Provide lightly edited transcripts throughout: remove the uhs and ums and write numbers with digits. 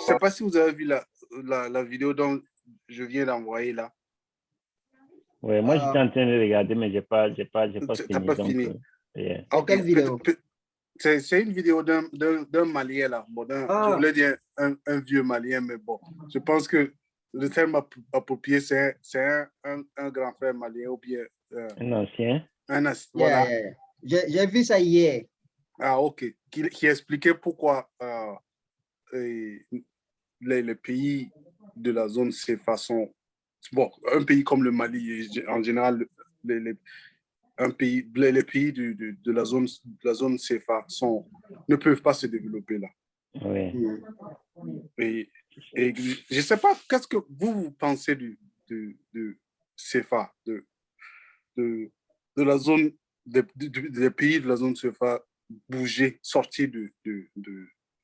sais pas si vous avez vu la vidéo dont je viens d'envoyer là. Oui, moi j'étais en train de regarder, mais j'ai pas T'as fini. pas Donc, fini. yeah. Ok, Quelle vidéo? c'est une vidéo d'un Malien là. Bon, je voulais dire un vieux Malien, mais bon, je pense que le terme approprié, c'est un grand frère malien ou bien un ancien. Voilà. J'ai vu ça hier. Ah, ok. Qui expliquait pourquoi les pays de la zone CFA sont... Bon, un pays comme le Mali, en général, les pays de la zone CFA ne peuvent pas se développer là. Oui. Et je ne sais pas, qu'est-ce que vous pensez de CFA, de la zone, des pays de la zone CFA bouger, sortir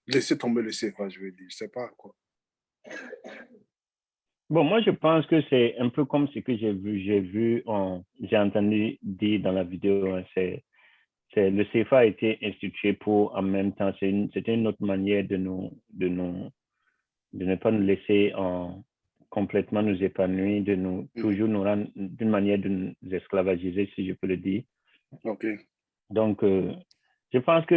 laisser tomber le CFA, je veux dire, je ne sais pas quoi. Bon, moi, je pense que c'est un peu comme ce que j'ai entendu dire dans la vidéo. Hein, le CFA a été institué pour, en même temps, c'était une autre manière de ne pas nous laisser complètement nous épanouir, toujours nous rendre d'une manière de nous esclavagiser, si je peux le dire. OK. Donc, je pense que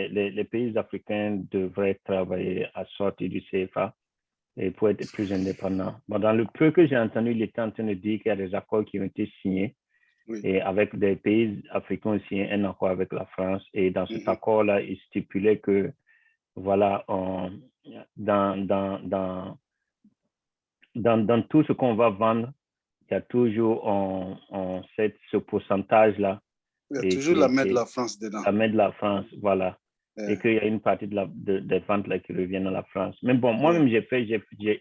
les pays africains devraient travailler à sortir du CFA et pour être plus indépendants. Bon, dans le peu que j'ai entendu, il était en train de dire qu'il y a des accords qui ont été signés et avec des pays africains aussi, un accord avec la France. Et dans cet accord-là, il stipulait que, voilà, dans tout ce qu'on va vendre, il y a toujours ce pourcentage-là. Il y a toujours la main de la France dedans. La main de la France, voilà. Et qu'il y a une partie des ventes là qui reviennent à la France. Mais bon, moi-même, j'ai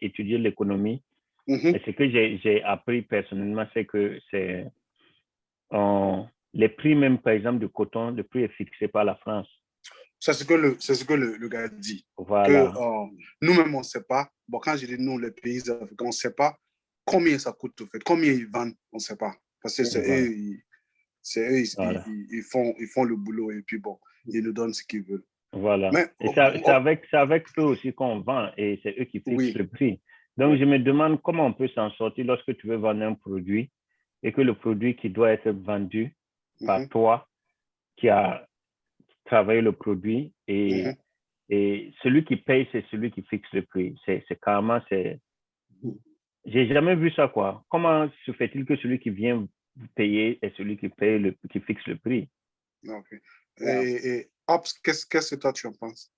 étudié l'économie. Et ce que j'ai appris personnellement, c'est que les prix même, par exemple, du coton, le prix est fixé par la France. C'est ce que le gars dit. Voilà. Nous-mêmes, on ne sait pas. Bon, quand je dis nous, les pays africains, on ne sait pas combien ça coûte, en fait. Combien ils vendent, on ne sait pas. Parce que c'est eux, ils font le boulot et puis bon, ils nous donnent ce qu'ils veulent. Voilà. Mais, et c'est avec eux aussi qu'on vend et c'est eux qui fixent le prix. Donc, je me demande comment on peut s'en sortir lorsque tu veux vendre un produit et que le produit qui doit être vendu par toi, qui a travaillé le produit et celui qui paye, c'est celui qui fixe le prix. C'est carrément, j'ai jamais vu ça, quoi. Comment se fait-il que celui qui vient payer est celui qui paye qui fixe le prix? OK. Et Ops, qu'est-ce que toi tu en penses?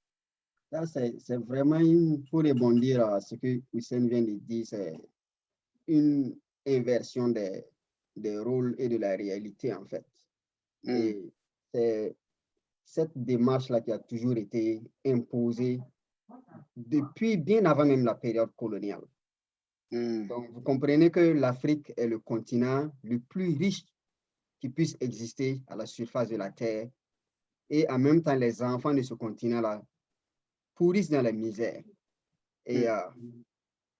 Ça, c'est vraiment, pour rebondir à ce que Hussein vient de dire, c'est une inversion des rôles et de la réalité, en fait. Et c'est cette démarche-là qui a toujours été imposée depuis bien avant même la période coloniale. Donc, vous comprenez que l'Afrique est le continent le plus riche qui puisse exister à la surface de la Terre. Et en même temps, les enfants de ce continent-là pourrissent dans la misère. Et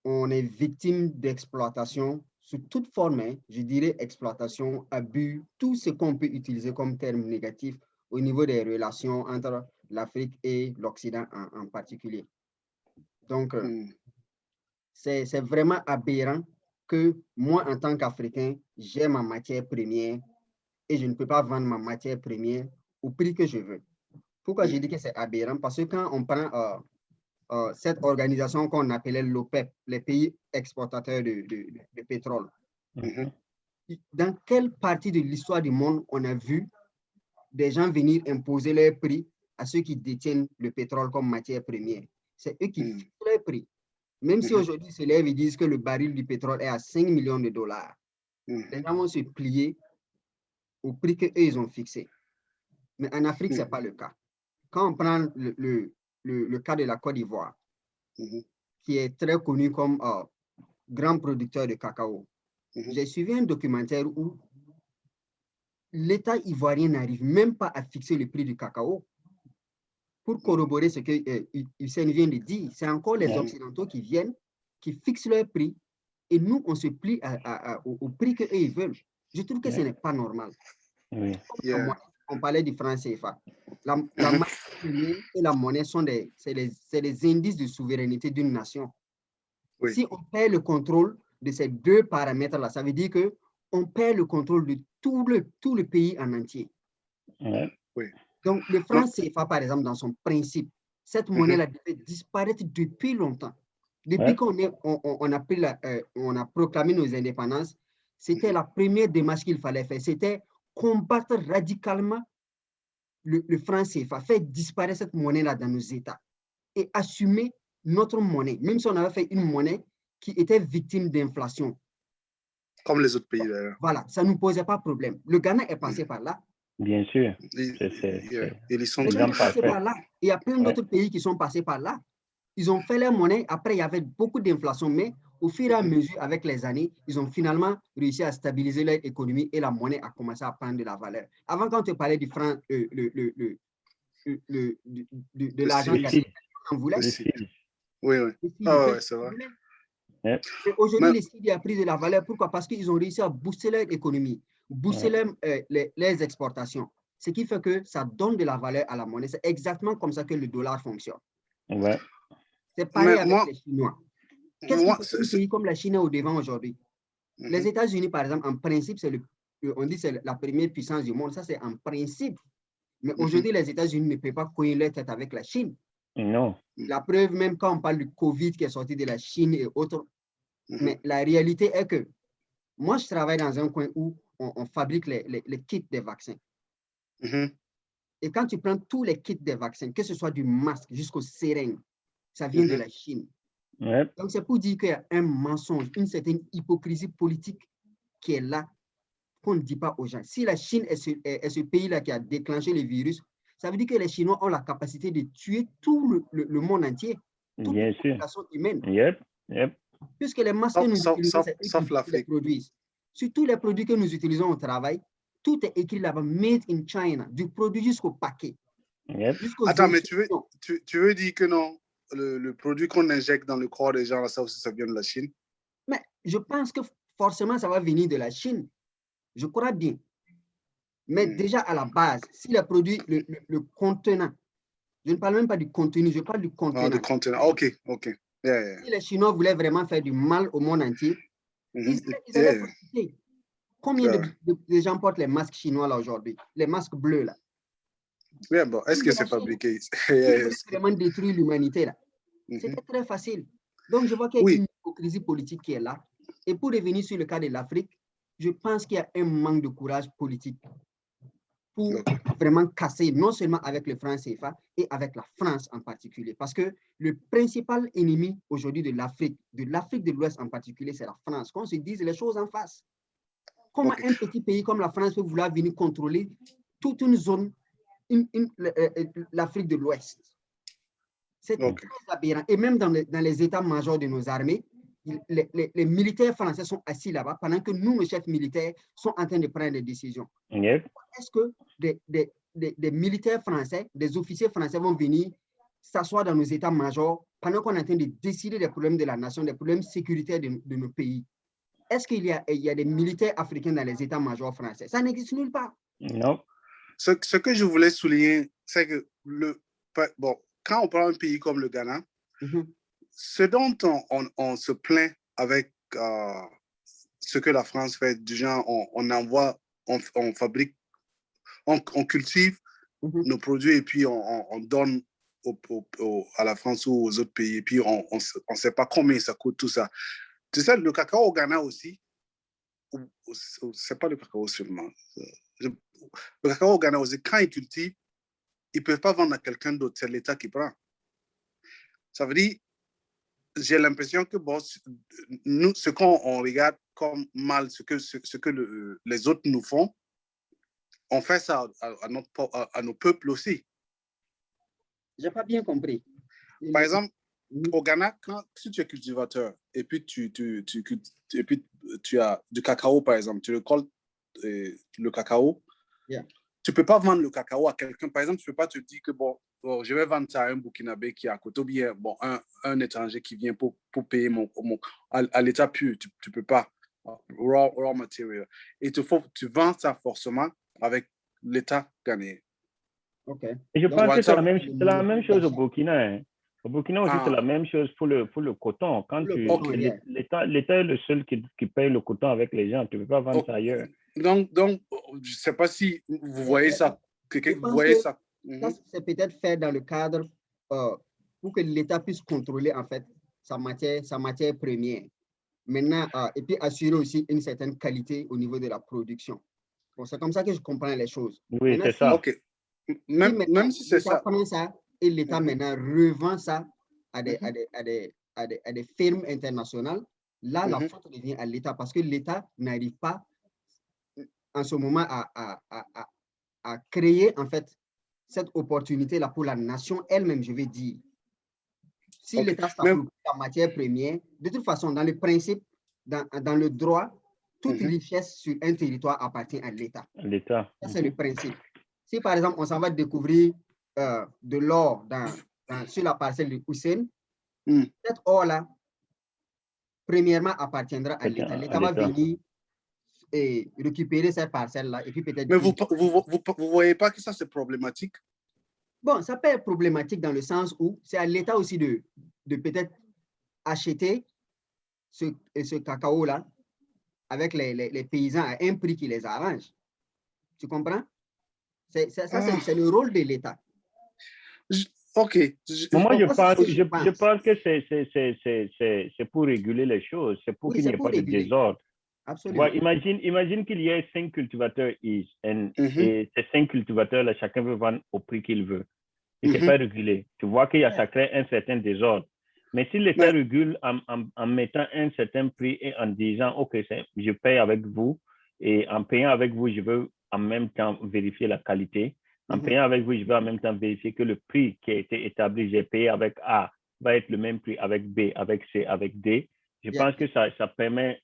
on est victime d'exploitation sous toute forme, hein, je dirais exploitation, abus, tout ce qu'on peut utiliser comme terme négatif au niveau des relations entre l'Afrique et l'Occident en particulier. Donc, c'est vraiment aberrant que moi, en tant qu'Africain, j'ai ma matière première et je ne peux pas vendre ma matière première au prix que je veux. Pourquoi je dis que c'est aberrant? Parce que quand on prend cette organisation qu'on appelait l'OPEP, les pays exportateurs de pétrole, dans quelle partie de l'histoire du monde on a vu des gens venir imposer leur prix à ceux qui détiennent le pétrole comme matière première? C'est eux qui fixent leur prix. Même si aujourd'hui ils se lèvent et disent que le baril du pétrole est à 5 millions de dollars, les gens vont se plier au prix qu'eux, ils ont fixé. Mais en Afrique, ce n'est pas le cas. Quand on prend le cas de la Côte d'Ivoire, qui est très connu comme grand producteur de cacao, j'ai suivi un documentaire où l'État ivoirien n'arrive même pas à fixer le prix du cacao. Pour corroborer ce que Hussein vient de dire, c'est encore les Occidentaux qui viennent, qui fixent leur prix, et nous, on se plie au prix qu'eux, ils veulent. Je trouve que ce n'est pas normal. on parlait du franc CFA. La matière première et la monnaie sont c'est les indices de souveraineté d'une nation. Oui. Si on perd le contrôle de ces deux paramètres-là, ça veut dire qu'on perd le contrôle de tout le pays en entier. Oui. Donc, le franc CFA, par exemple, dans son principe, cette monnaie-là devait disparaître depuis longtemps. Depuis qu'on a proclamé nos indépendances, c'était la première démarche qu'il fallait faire. C'était combattre radicalement le franc CFA, faire disparaître cette monnaie-là dans nos États et assumer notre monnaie, même si on avait fait une monnaie qui était victime d'inflation. Comme les autres pays d'ailleurs. Voilà, ça ne nous posait pas de problème. Le Ghana est passé par là. Bien sûr. Ils sont passés par là. Il y a plein d'autres pays qui sont passés par là. Ils ont fait leur monnaie. Après, il y avait beaucoup d'inflation, mais au fur et à mesure, avec les années, ils ont finalement réussi à stabiliser leur économie et la monnaie a commencé à prendre de la valeur. Avant, quand tu parlais du franc, de l'argent ghanéen, on voulait. Oui. Ah, c'est vrai. Aujourd'hui, les CID a pris de la valeur. Pourquoi? Parce qu'ils ont réussi à booster leur économie, booster les exportations. Ce qui fait que ça donne de la valeur à la monnaie. C'est exactement comme ça que le dollar fonctionne. C'est pareil avec les Chinois. Qu'est-ce qui fait qu'un pays comme la Chine est au devant aujourd'hui? Les États-Unis, par exemple, en principe, on dit que c'est la première puissance du monde. Ça, c'est en principe. Mais aujourd'hui, les États-Unis ne peuvent pas cogner leur tête avec la Chine. Non. La preuve, même quand on parle du COVID qui est sorti de la Chine et autres, mais la réalité est que moi, je travaille dans un coin où on fabrique les kits des vaccins. Et quand tu prends tous les kits des vaccins, que ce soit du masque jusqu'aux seringues, ça vient de la Chine. Donc, c'est pour dire qu'il y a un mensonge, une certaine hypocrisie politique qui est là, qu'on ne dit pas aux gens. Si la Chine est ce pays-là qui a déclenché le virus, ça veut dire que les Chinois ont la capacité de tuer tout le monde entier, toute la population humaine. Puisque les masques que nous utilisons, c'est eux qui les produisent. Sur tous les produits que nous utilisons au travail, tout est écrit là-bas, made in China, du produit jusqu'au paquet. Attends, mais tu veux dire que non, le produit qu'on injecte dans le corps des gens, là, ça aussi, ça vient de la Chine? Mais je pense que forcément, ça va venir de la Chine. Je crois bien. Mais déjà, à la base, si le produit, le contenant, je ne parle même pas du contenu, je parle du contenant. Du contenant, OK. Si les Chinois voulaient vraiment faire du mal au monde entier, ils allaient profiter. Combien de gens portent les masques chinois là aujourd'hui? Les masques bleus là? Bon, est-ce que c'est fabriqué? Ils voulaient vraiment détruire l'humanité là. C'était très facile. Donc, je vois qu'il y a une hypocrisie politique qui est là. Et pour revenir sur le cas de l'Afrique, je pense qu'il y a un manque de courage politique pour vraiment casser, non seulement avec le franc CFA, et avec la France en particulier. Parce que le principal ennemi aujourd'hui de l'Afrique de l'Ouest en particulier, c'est la France. Qu'on se dise les choses en face. Comment un petit pays comme la France peut vouloir venir contrôler toute une zone, l'Afrique de l'Ouest? C'est très aberrant. Et même dans les états-majors de nos armées, les militaires français sont assis là-bas pendant que nous, nos chefs militaires, sont en train de prendre des décisions. Est-ce que des militaires français, des officiers français vont venir s'asseoir dans nos états-majors pendant qu'on est en train de décider des problèmes de la nation, des problèmes sécuritaires de nos pays? Est-ce qu'il y a des militaires africains dans les états-majors français? Ça n'existe nulle part. Non. Ce que je voulais souligner, c'est que quand on prend un pays comme le Ghana, ce dont on se plaint avec ce que la France fait, du genre on envoie, on fabrique, on cultive nos produits et puis on donne à la France ou aux autres pays et puis on ne sait pas combien ça coûte tout ça. Tu sais, le cacao au Ghana aussi, c'est pas le cacao seulement. Le cacao au Ghana aussi, quand ils cultivent, ils ne peuvent pas vendre à quelqu'un d'autre, c'est l'État qui prend. Ça veut dire, j'ai l'impression que nous, ce qu'on regarde comme mal, ce que les autres nous font, on fait ça à nos peuples aussi. Je n'ai pas bien compris. Par exemple, au Ghana, si tu es cultivateur et puis tu as du cacao, par exemple, tu récoltes le cacao, tu ne peux pas vendre le cacao à quelqu'un. Par exemple, tu ne peux pas te dire que je vais vendre ça à un Burkinabé qui est à côté, ou bien un étranger qui vient pour payer à l'état pur. Tu ne peux pas. Raw material. Et tu vends ça forcément avec l'État gagnait. OK. Et je pense que c'est la même chose au d'achat. Burkina. Hein. Au Burkina aussi, c'est la même chose pour le coton. Quand l'État est le seul qui paye le coton avec les gens, tu ne peux pas vendre ça ailleurs. Donc, je ne sais pas si vous voyez ça. Vous voyez ça. Ça, c'est peut-être fait dans le cadre pour que l'État puisse contrôler en fait sa matière première. Maintenant, et puis assurer aussi une certaine qualité au niveau de la production. Bon, c'est comme ça que je comprends les choses. Oui, c'est ça. OK. Même si c'est ça. Prend ça et l'État maintenant revend ça à des firmes internationales, là, la faute revient à l'État parce que l'État n'arrive pas en ce moment à créer en fait cette opportunité-là pour la nation elle-même, je vais dire. Si l'État s'approprie la matière première, de toute façon, dans le principe, dans le droit, toute richesse sur un territoire appartient à l'État. Ça, c'est le principe. Si, par exemple, on s'en va découvrir de l'or sur la parcelle de Hussein, cet or-là, premièrement, appartiendra à l'État. L'État va venir et récupérer cette parcelle-là et puis peut-être... Mais vous ne voyez pas que ça, c'est problématique? Bon, ça peut être problématique dans le sens où c'est à l'État aussi de peut-être acheter ce cacao-là avec les paysans à un prix qui les arrange. Tu comprends? C'est le rôle de l'État. OK. Moi, je pense que c'est pour réguler les choses. C'est pour qu'il n'y ait pas de désordre. Absolument. Imagine qu'il y ait 5 cultivateurs et ces 5 cultivateurs-là, chacun veut vendre au prix qu'il veut. Et c'est pas régulé. Tu vois qu'il y a ça crée un certain désordre. Mais si l'État régule en mettant un certain prix et en disant, OK, je paye avec vous, et en payant avec vous, je veux en même temps vérifier la qualité. En payant avec vous, je veux en même temps vérifier que le prix qui a été établi, j'ai payé avec A, va être le même prix avec B, avec C, avec D. Je pense que ça permet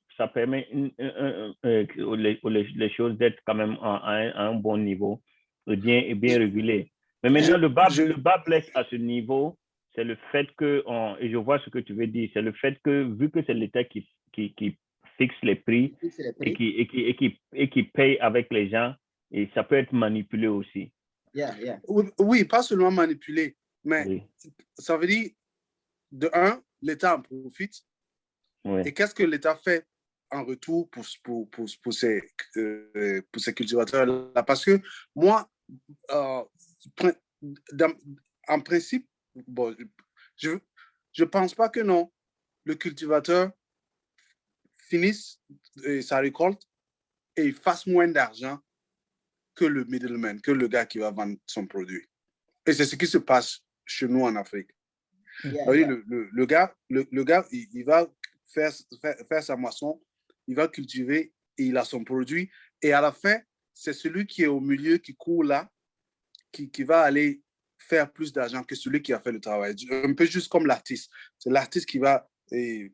les choses d'être quand même à un bon niveau et bien régulé. Mais maintenant, le bas blesse à ce niveau, c'est le fait que, et je vois ce que tu veux dire, c'est le fait que, vu que c'est l'État qui fixe les prix et qui paye avec les gens, et ça peut être manipulé aussi. Oui, pas seulement manipulé, mais ça veut dire, de un, l'État en profite. Et qu'est-ce que l'État fait en retour pour ces cultivateurs-là? Parce que moi, en principe, bon, je pense pas que non, le cultivateur finisse sa récolte et il fasse moins d'argent que le middleman, que le gars qui va vendre son produit. Et c'est ce qui se passe chez nous en Afrique. Le gars, il va faire sa moisson, il va cultiver et il a son produit. Et à la fin, c'est celui qui est au milieu, qui court là, qui va aller faire plus d'argent que celui qui a fait le travail. Un peu juste comme l'artiste. C'est l'artiste qui va faire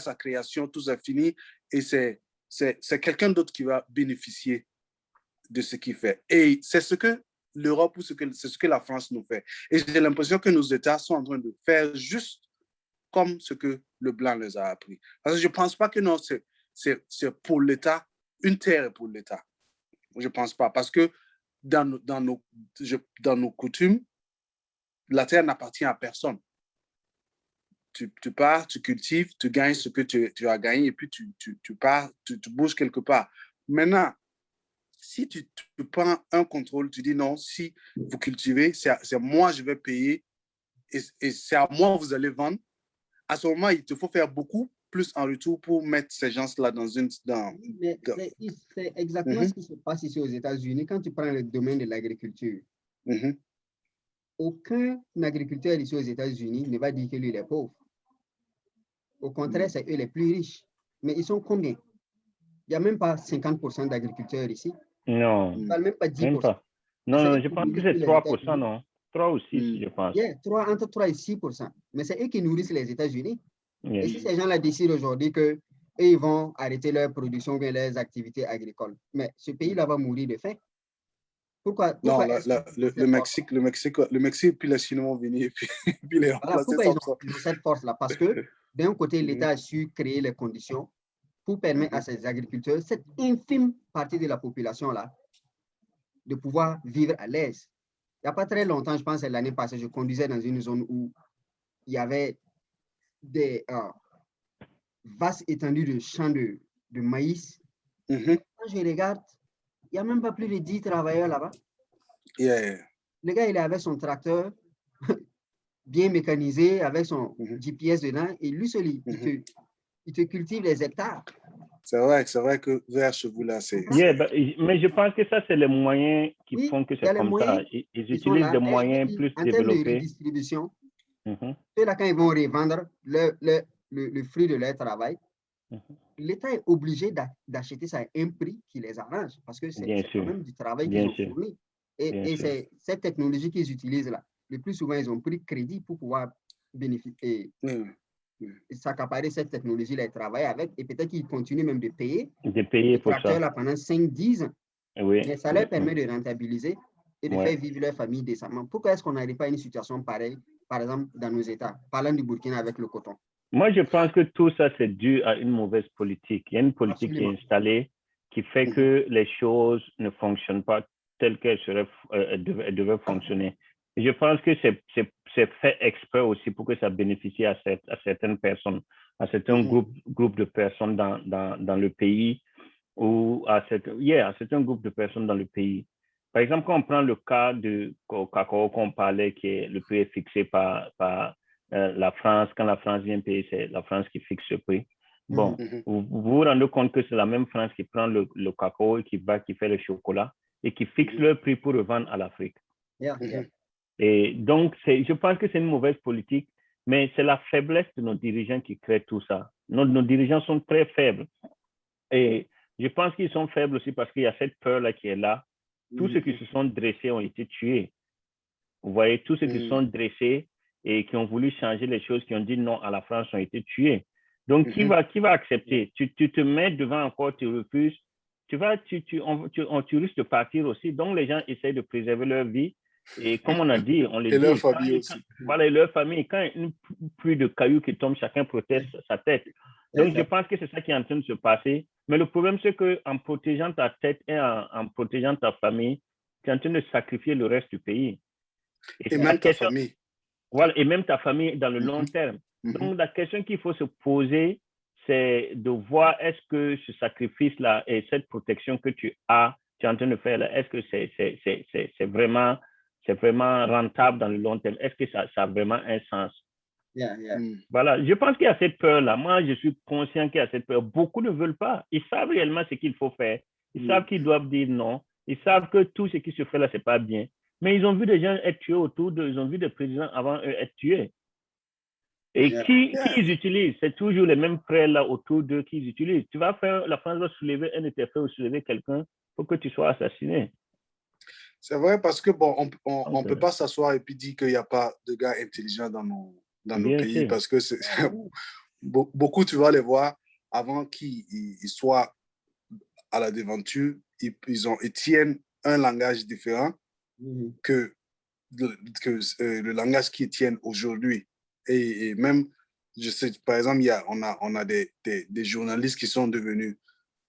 sa création, tout ça fini. Et c'est quelqu'un d'autre qui va bénéficier de ce qu'il fait. Et c'est ce que l'Europe, c'est ce que la France nous fait. Et j'ai l'impression que nos États sont en train de faire juste comme ce que le blanc les a appris. Parce que je ne pense pas que non, c'est pour l'État, une terre est pour l'État. Je ne pense pas. Parce que dans nos coutumes, la terre n'appartient à personne. Tu pars, tu cultives, tu gagnes ce que tu as gagné et puis tu pars, tu bouges quelque part. Maintenant, si tu prends un contrôle, tu dis non, si vous cultivez, c'est moi je vais payer et c'est à moi vous allez vendre, à ce moment, il te faut faire beaucoup plus en retour pour mettre ces gens-là dans une... C'est exactement ce qui se passe ici aux États-Unis quand tu prends le domaine de l'agriculture. Aucun agriculteur ici aux États-Unis ne va dire que lui, il est pauvre. Au contraire, c'est eux les plus riches. Mais ils sont combien? Il n'y a même pas 50% d'agriculteurs ici. Non. Ils ne parlent même pas 10%. Même pas. Non, je pense que c'est 3%, non? 3 ou 6, je pense. Entre 3 et 6%. Mais c'est eux qui nourrissent les États-Unis. Et si ces gens-là décident aujourd'hui qu'ils vont arrêter leur production ou leurs activités agricoles, mais ce pays-là va mourir de faim. Pourquoi non, le Mexique, puis les Chinois vont venir, puis les remplacer. Pourquoi ils ont cette force-là? Parce que d'un côté, l'État a su créer les conditions pour permettre à ces agriculteurs, cette infime partie de la population-là, de pouvoir vivre à l'aise. Il n'y a pas très longtemps, je pense que l'année passée, je conduisais dans une zone où il y avait des vastes étendues de champs de maïs. Quand je regarde, il n'y a même pas plus de 10 travailleurs là-bas. Le gars, il est avec son tracteur bien mécanisé, avec son GPS dedans, et lui seul, il te cultive les hectares. C'est vrai que vers chez vous, là, c'est... mais je pense que ça, c'est les moyens qui font que c'est comme ça. Ils utilisent des moyens plus développés. En termes de redistribution, là, quand ils vont revendre le fruit de leur travail, l'État est obligé d'acheter ça à un prix qui les arrange, parce que c'est quand même du travail qu'ils ont fourni. Et c'est cette technologie qu'ils utilisent là. Le plus souvent, ils ont pris crédit pour pouvoir bénéficier. S'accaparer cette technologie-là et travailler avec, et peut-être qu'ils continuent même de payer pour ça là pendant 5-10 ans. Mais ça leur permet de rentabiliser et de faire vivre leur famille décemment. Pourquoi est-ce qu'on n'arrive pas à une situation pareille, par exemple, dans nos États, parlant du Burkina avec le coton? Moi, je pense que tout ça, c'est dû à une mauvaise politique. Il y a une politique qui est installée qui fait que les choses ne fonctionnent pas telles qu'elles devaient fonctionner. Et je pense que c'est fait exprès aussi pour que ça bénéficie à certaines personnes, à certains groupes de personnes dans le pays ou à certains groupes de personnes dans le pays. Par exemple, quand on prend le cas du cacao qu'on parlait, qui est le prix est fixé par la France, quand la France vient payer, c'est la France qui fixe ce prix. Bon, vous vous rendez compte que c'est la même France qui prend le cacao et qui fait le chocolat et qui fixe leur prix pour revendre à l'Afrique. Et donc, je pense que c'est une mauvaise politique, mais c'est la faiblesse de nos dirigeants qui crée tout ça. Nos dirigeants sont très faibles. Et je pense qu'ils sont faibles aussi parce qu'il y a cette peur-là qui est là. Tous ceux qui se sont dressés ont été tués. Vous voyez, tous ceux qui se sont dressés et qui ont voulu changer les choses, qui ont dit non à la France, ont été tués. Donc, qui va accepter? Tu te mets devant encore, tu refuses. Tu risques de partir aussi. Donc, les gens essayent de préserver leur vie. Et comme on a dit, on le dit. Leur famille aussi. Voilà, leur famille. Quand une pluie de cailloux qui tombe, chacun protège sa tête. Donc, je pense que c'est ça qui est en train de se passer. Mais le problème, c'est qu'en protégeant ta tête et en protégeant ta famille, tu es en train de sacrifier le reste du pays. Et même ta famille. Voilà, et même ta famille dans le long terme. Donc, la question qu'il faut se poser, c'est de voir est-ce que ce sacrifice-là et cette protection que tu es en train de faire là, est-ce que c'est vraiment rentable dans le long terme? Est-ce que ça a vraiment un sens? Voilà, je pense qu'il y a cette peur-là. Moi, je suis conscient qu'il y a cette peur. Beaucoup ne veulent pas. Ils savent réellement ce qu'il faut faire. Ils savent qu'ils doivent dire non. Ils savent que tout ce qui se fait là, c'est pas bien. Mais ils ont vu des gens être tués autour d'eux. Ils ont vu des présidents avant eux être tués. Et qui ils utilisent? C'est toujours les mêmes frères là autour d'eux qu'ils utilisent. La France va soulever un interfait ou soulever quelqu'un pour que tu sois assassiné. C'est vrai parce que bon, on peut pas s'asseoir et puis dire qu'il n'y a pas de gars intelligents dans nos pays parce que beaucoup, tu vas les voir avant qu'ils soient à la devanture, ils tiennent un langage différent que le langage qu'ils tiennent aujourd'hui. Et même, je sais, par exemple, on a des journalistes qui sont devenus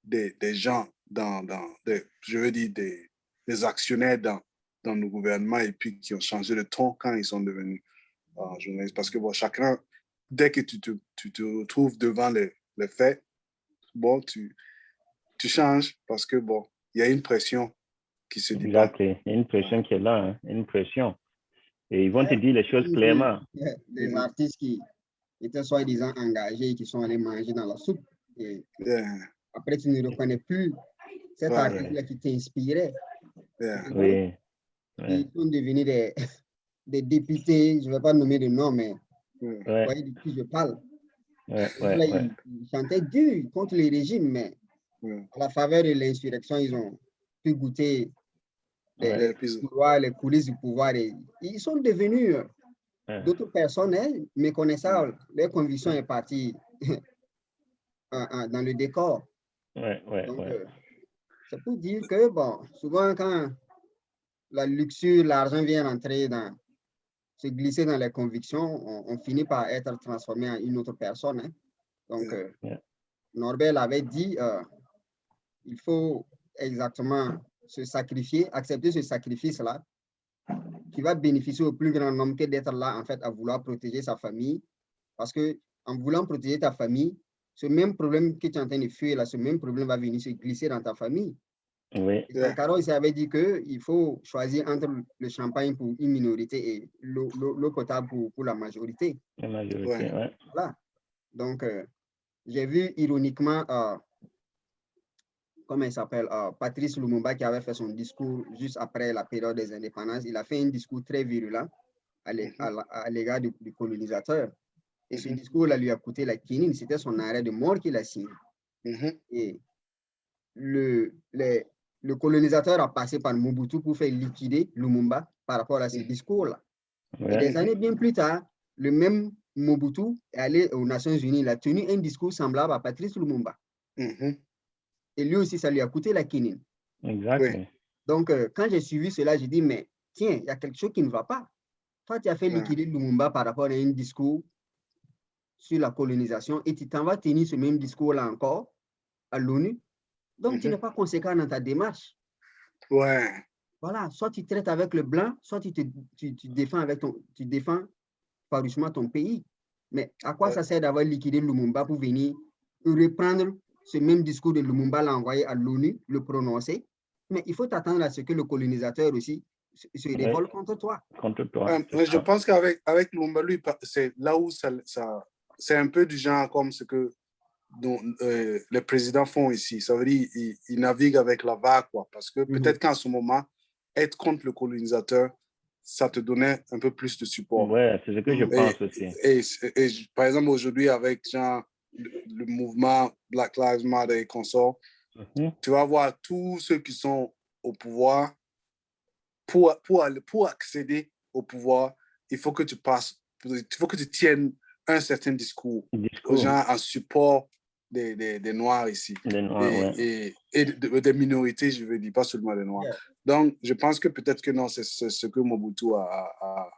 des gens je veux dire, des actionnaires dans nos gouvernements et puis qui ont changé de ton quand ils sont devenus journalistes. Parce que bon, chacun, dès que tu te retrouves devant les faits, bon, tu changes parce que bon, il y a une pression qui se débat. Exactement, il y a une pression qui est là, hein, une pression. Et ils vont te dire les choses clairement. Des artistes qui étaient soi-disant engagés et qui sont allés manger dans la soupe. Et après, tu ne reconnais plus cet artiste-là qui t'inspirait. Ils sont devenus des députés, je ne vais pas nommer de nom, mais vous voyez de qui je parle. Ils chantaient dur contre le régime, mais à la faveur de l'insurrection, ils ont pu goûter les coulisses du pouvoir. Et ils sont devenus d'autres personnes méconnaissables. Leur conviction est partie dans le décor. Donc, c'est pour dire que, bon, souvent quand la luxure, l'argent vient rentrer se glisser dans les convictions, on finit par être transformé en une autre personne. Hein. Donc, Norbert avait dit, il faut exactement se sacrifier, accepter ce sacrifice-là, qui va bénéficier au plus grand nombre que d'être là, en fait, à vouloir protéger sa famille. Parce que en voulant protéger ta famille, ce même problème que tu es en train de fuir, là, ce même problème va venir se glisser dans ta famille. Oui. Sankara aussi avait dit qu'il faut choisir entre le champagne pour une minorité et l'eau potable pour la majorité. La majorité, ouais. Voilà. Donc, j'ai vu ironiquement, comment il s'appelle, Patrice Lumumba qui avait fait son discours juste après la période des indépendances. Il a fait un discours très virulent à l'égard du colonisateur. Et ce discours-là lui a coûté la quinine. C'était son arrêt de mort qu'il a signé. Et le colonisateur a passé par Mobutu pour faire liquider Lumumba par rapport à ce discours-là. Et des années bien plus tard, le même Mobutu est allé aux Nations Unies. Il a tenu un discours semblable à Patrice Lumumba. Et lui aussi, ça lui a coûté la quinine. Exactement. Donc, quand j'ai suivi cela, j'ai dit, mais tiens, il y a quelque chose qui ne va pas. Toi, tu as fait liquider Lumumba par rapport à un discours sur la colonisation et tu t'en vas tenir ce même discours-là encore à l'ONU. Donc, tu n'es pas conséquent dans ta démarche. Voilà, soit tu traites avec le blanc, soit tu défends tu défends farouchement ton pays. Mais à quoi ça sert d'avoir liquidé Lumumba pour venir reprendre ce même discours de Lumumba, l'envoyer à l'ONU, le prononcer? Mais il faut t'attendre à ce que le colonisateur aussi se révolte contre toi. Contre toi. Je pense qu'avec Lumumba, lui, c'est là où c'est un peu du genre comme ce que les présidents font ici. Ça veut dire qu'ils naviguent avec la vague, quoi. Parce que peut-être qu'en ce moment, être contre le colonisateur, ça te donnait un peu plus de support. Ouais, c'est ce que je pense aussi. Et par exemple, aujourd'hui, avec genre, le mouvement Black Lives Matter et consorts, tu vas voir tous ceux qui sont au pouvoir. Pour accéder au pouvoir, il faut que tu tiennes un certain discours. Genre en support des Noirs ici. Des Noirs, et des minorités, je veux dire, pas seulement des Noirs. Donc, je pense que peut-être que non, c'est ce que Mobutu a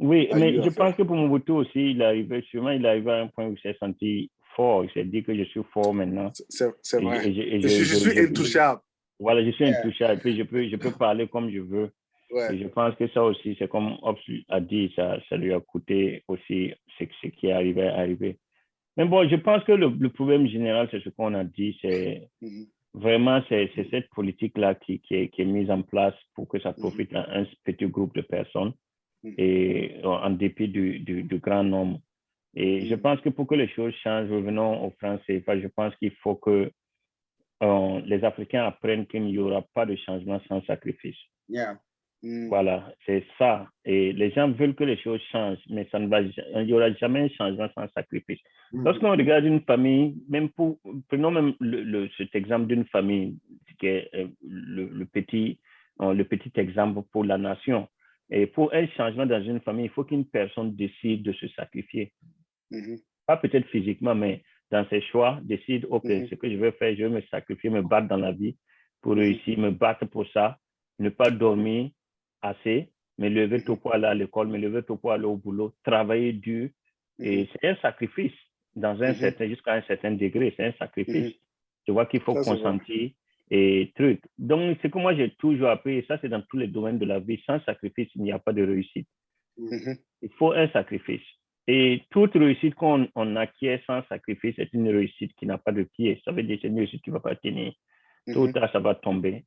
oui, mais je pense que pour Mobutu aussi, il est arrivé à un point où il s'est senti fort. Il s'est dit que je suis fort maintenant. C'est vrai. Je suis intouchable. Voilà, je suis intouchable. Et puis, je peux parler comme je veux. Et je pense que ça aussi, c'est comme Ops a dit, ça lui a coûté aussi ce qui est arrivé. Mais bon, je pense que le problème général, c'est ce qu'on a dit, c'est vraiment c'est cette politique-là qui est mise en place pour que ça profite à un petit groupe de personnes et en dépit du grand nombre. Et je pense que pour que les choses changent, revenons aux francs CFA, je pense qu'il faut que les Africains apprennent qu'il n'y aura pas de changement sans sacrifice. Voilà, c'est ça. Et les gens veulent que les choses changent, mais il n'y aura jamais un changement sans sacrifice. Lorsqu'on regarde une famille, prenons même cet exemple d'une famille qui est le petit exemple pour la nation. Et pour un changement dans une famille, il faut qu'une personne décide de se sacrifier. Pas peut-être physiquement, mais dans ses choix, décide, OK, ce que je veux faire, je veux me sacrifier, me battre dans la vie pour réussir, me battre pour ça, ne pas dormir assez, me lever tôt pour aller à l'école, me lever tôt pour aller au boulot, travailler dur. Et c'est un sacrifice jusqu'à un certain degré, c'est un sacrifice. Tu vois qu'il faut consentir et truc. Donc, ce que moi j'ai toujours appris, et ça c'est dans tous les domaines de la vie, sans sacrifice, il n'y a pas de réussite. Il faut un sacrifice. Et toute réussite qu'on acquiert sans sacrifice est une réussite qui n'a pas de pied. Ça veut dire que c'est une réussite qui ne va pas tenir. Tôt ou tard, ça va tomber.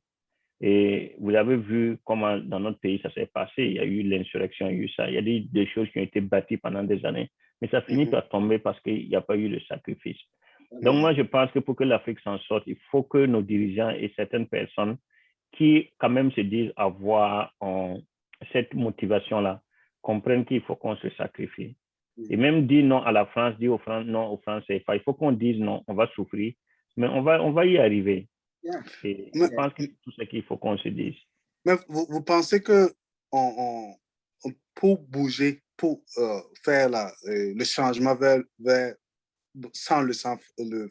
Et vous avez vu comment dans notre pays ça s'est passé. Il y a eu l'insurrection, il y a eu ça. Il y a des choses qui ont été bâties pendant des années. Mais ça finit par tomber parce qu'il n'y a pas eu le sacrifice. Donc moi, je pense que pour que l'Afrique s'en sorte, il faut que nos dirigeants et certaines personnes qui quand même se disent avoir cette motivation-là comprennent qu'il faut qu'on se sacrifie. Et même dire non à la France, dire non aux Français. Il faut qu'on dise non, on va souffrir, mais on va y arriver. Et je pense que c'est tout ce qu'il faut qu'on se dise. Mais vous pensez que pour bouger, pour faire le changement vers sans le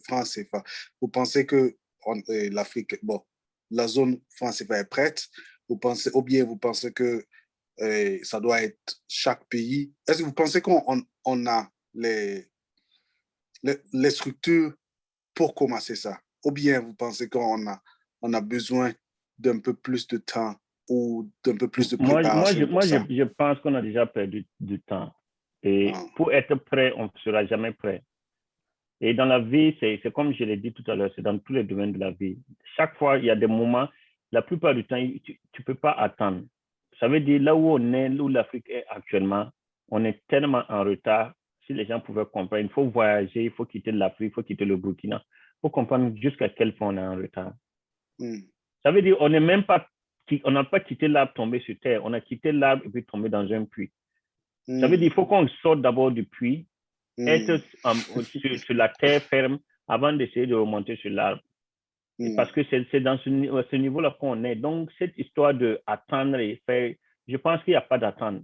franc CFA, vous pensez que l'Afrique, la zone franc CFA est prête? Ou bien vous pensez que ça doit être chaque pays? Est-ce que vous pensez qu'on a les structures pour commencer ça? Ou bien vous pensez qu'on a besoin d'un peu plus de temps ou d'un peu plus de préparation? Je pense qu'on a déjà perdu du temps. Et pour être prêt, on ne sera jamais prêt. Et dans la vie, c'est comme je l'ai dit tout à l'heure, c'est dans tous les domaines de la vie. Chaque fois, il y a des moments, la plupart du temps, tu ne peux pas attendre. Ça veut dire là où on est, où l'Afrique est actuellement, on est tellement en retard. Si les gens pouvaient comprendre, il faut voyager, il faut quitter l'Afrique, il faut quitter le Burkina. Il faut comprendre jusqu'à quel point on est en retard. Ça veut dire on n'a pas quitté l'arbre tombé sur terre, on a quitté l'arbre et puis tombé dans un puits. Ça veut dire qu'il faut qu'on sorte d'abord du puits, être sur la terre ferme avant d'essayer de remonter sur l'arbre. Parce que c'est dans ce niveau-là qu'on est. Donc, cette histoire d'attendre et faire, je pense qu'il n'y a pas d'attendre.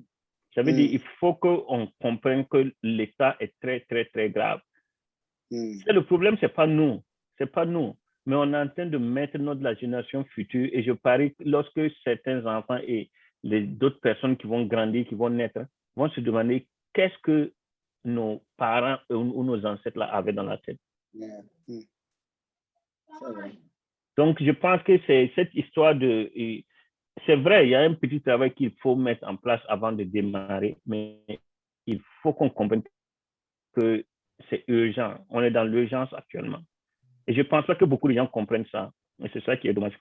Ça veut dire qu'il faut qu'on comprenne que l'état est très, très, très grave. Le problème, ce n'est pas nous. C'est pas nous. Mais on est en train de mettre la génération future. Et je parie que lorsque certains enfants et d'autres personnes qui vont grandir, qui vont naître, vont se demander qu'est-ce que nos parents ou nos ancêtres là avaient dans la tête. Donc, je pense que c'est cette histoire de... C'est vrai, il y a un petit travail qu'il faut mettre en place avant de démarrer, mais il faut qu'on comprenne que c'est urgent. On est dans l'urgence actuellement. Et je ne pense pas que beaucoup de gens comprennent ça. Et c'est ça qui est dommage.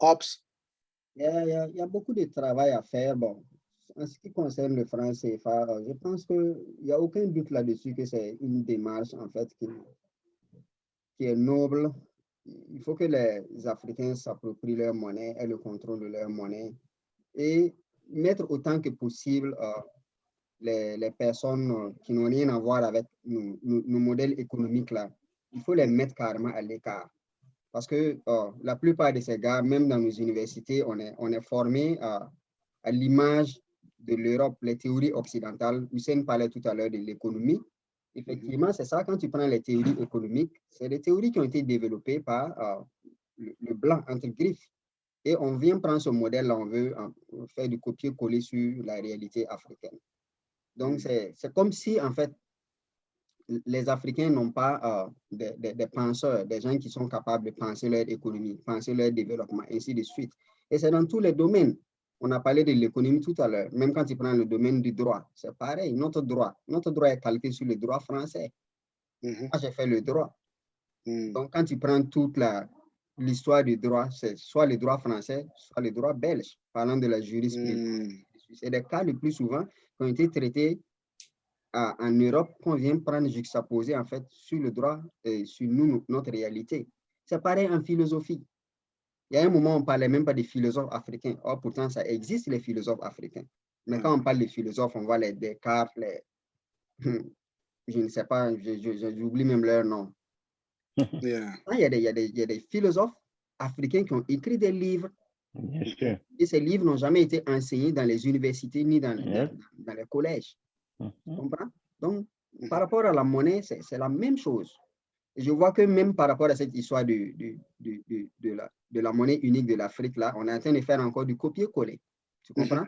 Ops. Il y a beaucoup de travail à faire. Bon, en ce qui concerne le franc CFA, je pense qu'il n'y a aucun doute là-dessus que c'est une démarche, en fait, qui est noble. Il faut que les Africains s'approprient leur monnaie et le contrôle de leur monnaie et mettre autant que possible les personnes qui n'ont rien à voir avec nos modèles économiques là. Il faut les mettre carrément à l'écart. Parce que la plupart de ces gars, même dans nos universités, on est formés à l'image de l'Europe, les théories occidentales. Hussein parlait tout à l'heure de l'économie. Effectivement, c'est ça, quand tu prends les théories économiques, c'est des théories qui ont été développées par le blanc, entre griffes. Et on vient prendre ce modèle-là, on veut faire du copier-coller sur la réalité africaine. Donc, c'est comme si, en fait, les Africains n'ont pas des penseurs, des gens qui sont capables de penser leur économie, penser leur développement, ainsi de suite. Et c'est dans tous les domaines. On a parlé de l'économie tout à l'heure. Même quand tu prends le domaine du droit, c'est pareil. Notre droit est calqué sur le droit français. Moi, j'ai fait le droit. Donc, quand tu prends toute l'histoire du droit, c'est soit le droit français, soit le droit belge, parlant de la jurisprudence. C'est des cas le plus souvent qui ont été traités en Europe, qu'on vient prendre juxtaposer en fait sur le droit et sur notre réalité. C'est pareil en philosophie. Il y a un moment, on ne parlait même pas des philosophes africains. Or, pourtant, ça existe, les philosophes africains. Mais quand on parle des philosophes, on voit les Descartes, je ne sais pas, j'oublie même leur nom. Il y a des philosophes africains qui ont écrit des livres. Et ces livres n'ont jamais été enseignés dans les universités ni dans les collèges. Tu comprends? Donc, par rapport à la monnaie, c'est la même chose. Et je vois que même par rapport à cette histoire de la monnaie unique de l'Afrique, là, on est en train de faire encore du copier-coller. Tu comprends?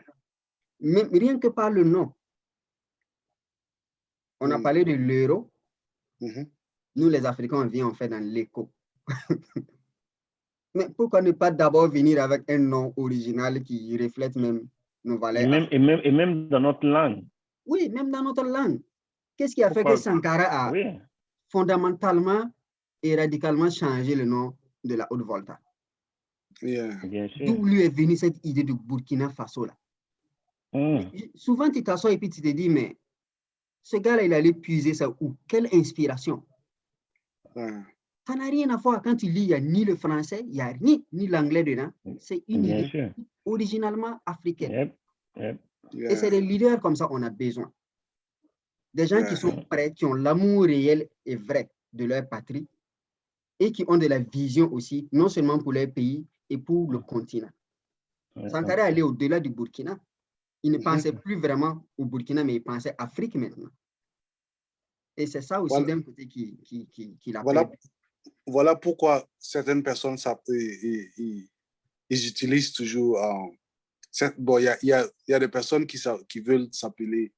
Même, rien que par le nom. On a parlé de l'euro. Nous, les Africains, on vient en fait dans l'éco. Mais pourquoi ne pas d'abord venir avec un nom original qui reflète même nos valeurs? Et même dans notre langue. Oui, même dans notre langue. Qu'est-ce qui a fait que Sankara a fondamentalement et radicalement changé le nom de la Haute-Volta? D'où lui est venue cette idée de Burkina Faso là? Souvent, tu t'assois et puis tu te dis, mais ce gars-là, il allait puiser ça où? Quelle inspiration? Ça n'a rien à voir. Quand tu lis, il n'y a ni le français, il n'y a rien, ni l'anglais dedans. C'est une idée originalement africaine. Et c'est des leaders comme ça qu'on a besoin. Des gens qui sont prêts, qui ont l'amour réel et vrai de leur patrie et qui ont de la vision aussi, non seulement pour leur pays et pour le continent. Sankara allait au-delà du Burkina. Il ne pensait plus vraiment au Burkina, mais il pensait Afrique maintenant. Et c'est ça aussi d'un côté qui l'a perdu. Voilà pourquoi certaines personnes ils utilisent toujours... bon, il y a des personnes qui veulent s'appeler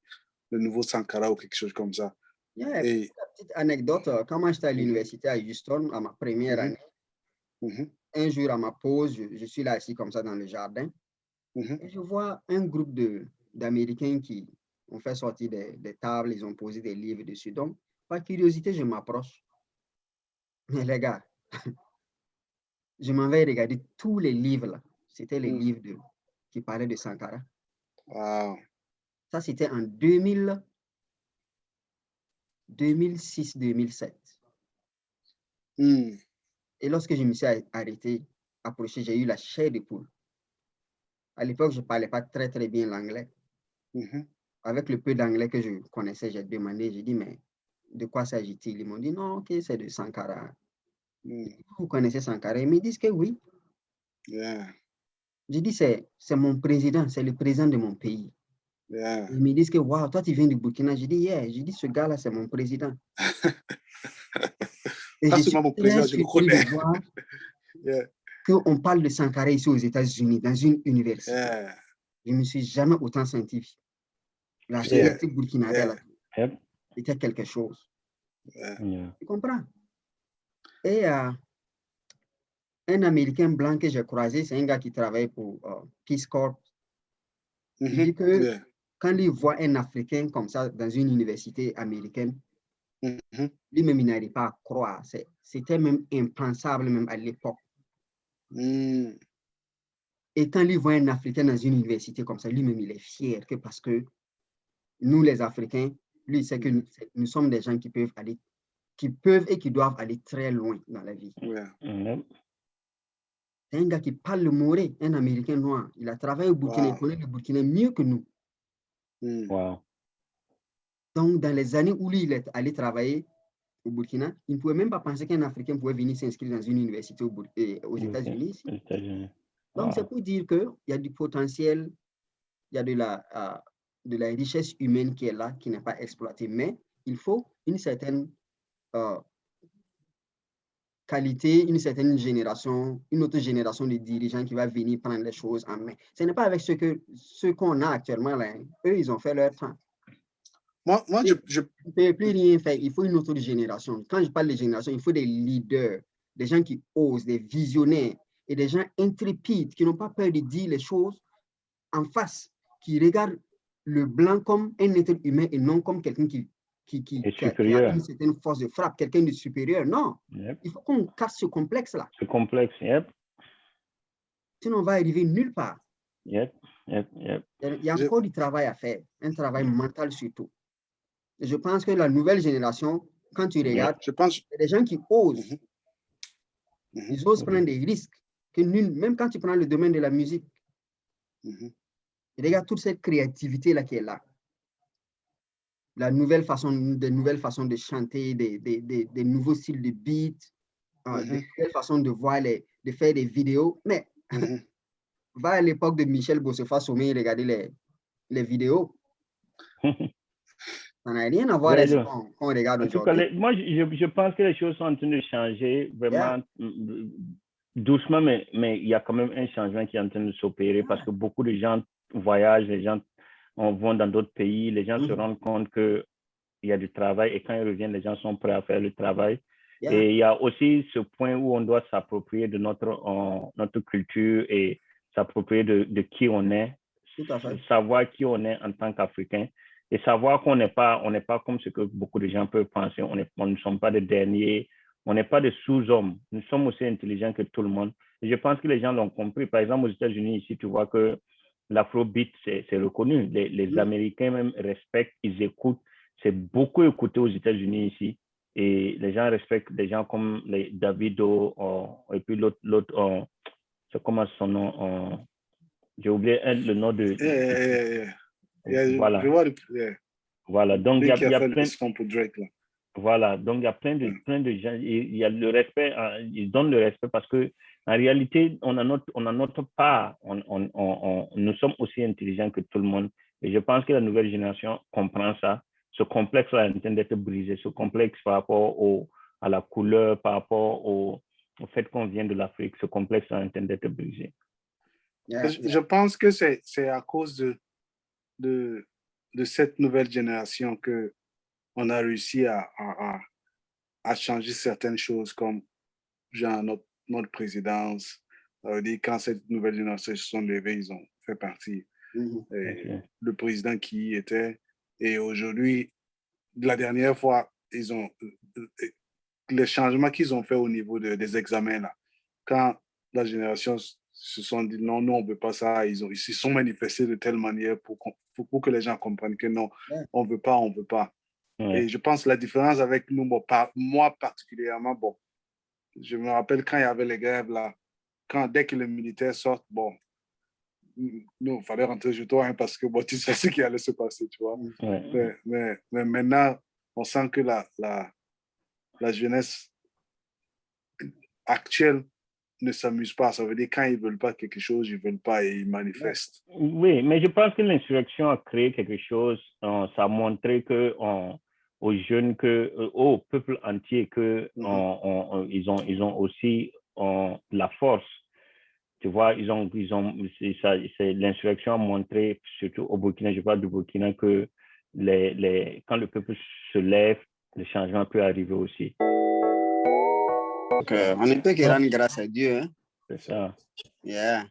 le nouveau Sankara ou quelque chose comme ça. Une petite anecdote, quand moi j'étais à l'université à Houston, à ma première année, un jour à ma pause, je suis là assis comme ça dans le jardin, et je vois un groupe d'Américains qui ont fait sortir des tables, ils ont posé des livres dessus. Donc, par curiosité, je m'approche. Mais les gars, je m'en vais regarder tous les livres là. C'était les livres qui parlaient de Sankara. Wow. Ça, c'était en 2006-2007. Et lorsque je me suis arrêté, approché, j'ai eu la chair de poule. À l'époque, je ne parlais pas très, très bien l'anglais. Avec le peu d'anglais que je connaissais, j'ai demandé, j'ai dit, mais de quoi s'agit-il? Ils m'ont dit, non, ok, c'est de Sankara. Vous connaissez Sankara? Ils me disent que oui. J'ai dit, c'est mon président, c'est le président de mon pays. Ils me disent que, waouh, toi, tu viens du Burkina. J'ai dit, yeah. J'ai dit, ce gars-là, c'est mon président. Et Pas je suis seulement mon très président, je le surpris connais. de voir qu'on parle de Sankara ici aux États-Unis, dans une université. Je ne me suis jamais autant senti. La fierté burkinabé, c'était quelque chose. Tu comprends? Et un Américain blanc que j'ai croisé, c'est un gars qui travaille pour Peace Corps. Il dit que quand il voit un Africain comme ça dans une université américaine, lui-même, il n'arrive pas à croire. C'était même impensable même à l'époque. Et quand il voit un Africain dans une université comme ça, lui-même, il est fier que parce que nous, les Africains, lui, il sait que nous sommes des gens qui peuvent et qui doivent aller très loin dans la vie. C'est un gars qui parle le moré, un Américain noir. Il a travaillé au Burkina, il connaît le Burkina mieux que nous. Donc, dans les années où lui, il est allé travailler au Burkina, il ne pouvait même pas penser qu'un Africain pouvait venir s'inscrire dans une université aux États-Unis. Donc, c'est pour dire qu'il y a du potentiel, il y a de la richesse humaine qui est là, qui n'est pas exploitée. Mais il faut une certaine qualité, une certaine génération, une autre génération de dirigeants qui va venir prendre les choses en main. Ce n'est pas avec ce qu'on a actuellement là. Eux, ils ont fait leur temps. Moi, je ne peut plus rien faire. Il faut une autre génération. Quand je parle de génération, il faut des leaders, des gens qui osent, des visionnaires et des gens intrépides qui n'ont pas peur de dire les choses en face, qui regardent le blanc comme un être humain et non comme quelqu'un qui a une certaine force de frappe, quelqu'un de supérieur. Non, il faut qu'on casse ce complexe-là. Ce complexe, Sinon, on va arriver nulle part. Il y a encore du travail à faire, un travail mental surtout. Et je pense que la nouvelle génération, quand tu regardes, il y a des gens qui osent. Ils osent prendre des risques. Même quand tu prends le domaine de la musique, regarde toute cette créativité-là qui est là. Des nouvelles façons de chanter, des nouveaux styles de beats, des nouvelles façons de voir, de faire des vidéos. Mais va à l'époque de Michel Bossefa-Somé et regarder les vidéos. Ça n'a rien à voir avec ce qu'on regarde aujourd'hui. Moi, je pense que les choses sont en train de changer vraiment doucement, mais il y a quand même un changement qui est en train de s'opérer parce que beaucoup de gens voyagent, les gens vont dans d'autres pays, les gens se rendent compte qu'il y a du travail et quand ils reviennent, les gens sont prêts à faire le travail. Et il y a aussi ce point où on doit s'approprier de notre culture et s'approprier de qui on est, savoir qui on est en tant qu'Africain. Et savoir qu'on n'est pas comme ce que beaucoup de gens peuvent penser. On ne sommes pas des derniers, on n'est pas des sous-hommes. Nous sommes aussi intelligents que tout le monde. Et je pense que les gens l'ont compris. Par exemple, aux États-Unis, ici, tu vois que l'afrobeat, c'est reconnu. Les Américains même respectent, ils écoutent. C'est beaucoup écouté aux États-Unis ici. Et les gens respectent des gens comme les Davido et puis l'autre, c'est comment son nom? J'ai oublié le nom de... Voilà. Voilà. Donc, il y a plein pour Drake, là. Voilà. Donc, il y a plein de gens. Il y a le respect. Ils donnent le respect parce que en réalité, on a notre part. Nous sommes aussi intelligents que tout le monde. Et je pense que la nouvelle génération comprend ça. Ce complexe-là est en train d'être brisé. Ce complexe par rapport à la couleur, par rapport au fait qu'on vient de l'Afrique, ce complexe-là est en train d'être brisé. Je pense que c'est à cause de cette nouvelle génération qu'on a réussi à changer certaines choses comme genre notre présidence. Quand cette nouvelle génération se sont levés, ils ont fait partie. Le président qui était. Et aujourd'hui, la dernière fois, les changements qu'ils ont fait au niveau des examens, là, quand la génération se sont dit non, on ne veut pas ça, ils se sont manifestés de telle manière pour que les gens comprennent que non, on ne veut pas, on ne veut pas. Et je pense que la différence avec nous, moi particulièrement, je me rappelle quand il y avait les grèves là, dès que les militaires sortent, nous, il fallait rentrer chez toi parce que tu sais ce qui allait se passer, tu vois. Mais maintenant, on sent que la jeunesse actuelle ne s'amuse pas. Ça veut dire quand ils ne veulent pas quelque chose, ils ne veulent pas et ils manifestent. Oui, mais je pense que l'insurrection a créé quelque chose. Ça a montré aux jeunes, au peuple entier, ils ont aussi la force. Tu vois, l'insurrection a montré, surtout au Burkina, je parle du Burkina, que quand le peuple se lève, le changement peut arriver aussi. Donc, on ne peut que rendre grâce à Dieu. Hein? C'est ça. Yeah.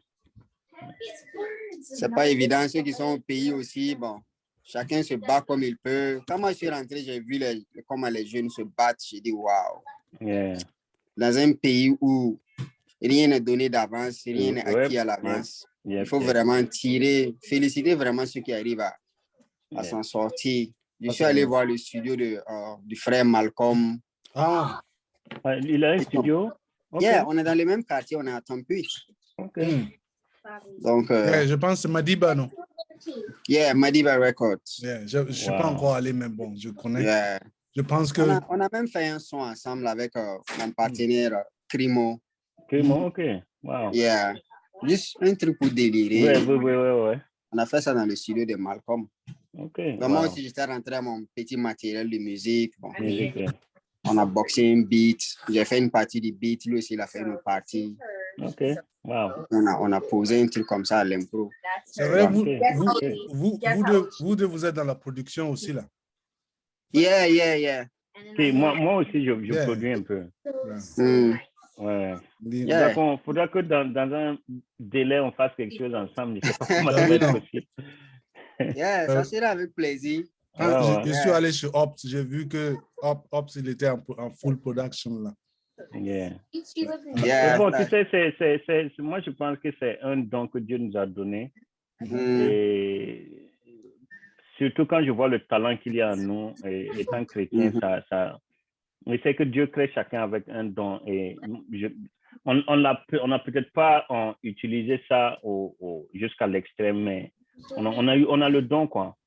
C'est pas évident. Ceux qui sont au pays aussi, chacun se bat comme il peut. Quand moi je suis rentré, j'ai vu comment les jeunes se battent. J'ai dit, waouh. Yeah. Dans un pays où rien n'est donné d'avance, rien n'est acquis à l'avance. Il faut vraiment féliciter vraiment ceux qui arrivent à s'en sortir. Je suis allé voir le studio du frère Malcolm. Il a un studio? Yeah, on est dans le même quartier, on est à Tampi. Donc, je pense que c'est Madiba, non? Yeah, Madiba Records. Yeah, je ne suis pas encore allé, mais bon, je connais. Yeah. Je pense que... On a même fait un son ensemble avec mon partenaire Crimo. Crimo, ok. Wow. Yeah. Juste un truc pour délirer. Ouais. On a fait ça dans le studio de Malcolm. Ok. Donc, moi aussi, j'étais rentré à mon petit matériel de musique. Musique. On a boxé un beat. J'ai fait une partie du beat. Lui aussi, il a fait une partie. Ok. Wow. On a posé un truc comme ça à l'impro. C'est vrai, vous êtes dans la production aussi, là? Yeah. Okay, moi aussi, je produis un peu. Ouais. Faudra que dans un délai, on fasse quelque chose ensemble. Je sais pas comment ça va être possible. Yeah, ça sera avec plaisir. Je suis allé chez Ops, j'ai vu que Ops, il était en full production, là. Yeah. Bon, tu sais, moi, je pense que c'est un don que Dieu nous a donné. Et surtout quand je vois le talent qu'il y a en nous, et étant chrétien, mais c'est que Dieu crée chacun avec un don. Et on n'a peut-être pas utilisé ça jusqu'à l'extrême, mais on a le don, quoi.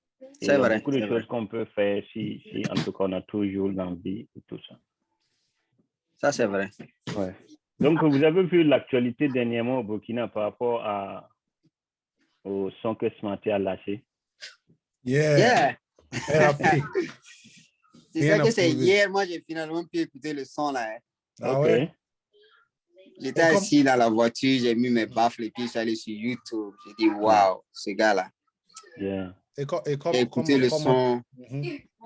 C'est vrai. Il y a beaucoup de choses qu'on peut faire si, en tout cas, on a toujours l'envie et tout ça. Ça, c'est vrai. Ouais. Donc, vous avez vu l'actualité dernièrement au Burkina par rapport au son que Smarty a lâché? Yeah. RAP. C'est ça que c'est hier, moi, j'ai finalement pu écouter le son, là. Ah ouais? J'étais assis dans la voiture, j'ai mis mes baffles et puis je suis allé sur YouTube. J'ai dit, waouh, ce gars-là. Yeah. J'ai écouté le son.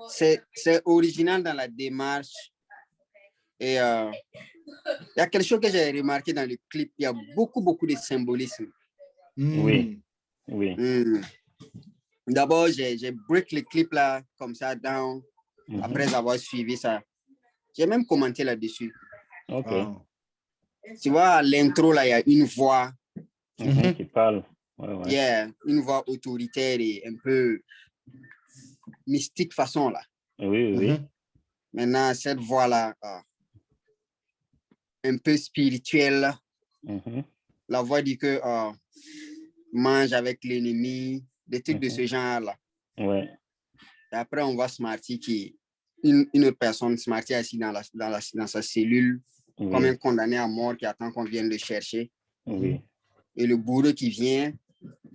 C'est original dans la démarche. Et il y a quelque chose que j'ai remarqué dans le clip. Il y a beaucoup de symbolisme. Oui. D'abord, j'ai break le clip là, comme ça, down. Après avoir suivi ça. J'ai même commenté là-dessus. Ok. Tu vois, à l'intro, là, il y a une voix. Qui parle. Ouais. Yeah, une voix autoritaire et un peu mystique façon, là. Oui. Maintenant, cette voix-là, un peu spirituelle. La voix dit que mange avec l'ennemi, des trucs de ce genre-là. Ouais. Et après, on voit Smarty qui est une autre personne, Smarty assis dans sa cellule, comme un condamné à mort qui attend qu'on vienne le chercher. Oui. Et le bourreau qui vient,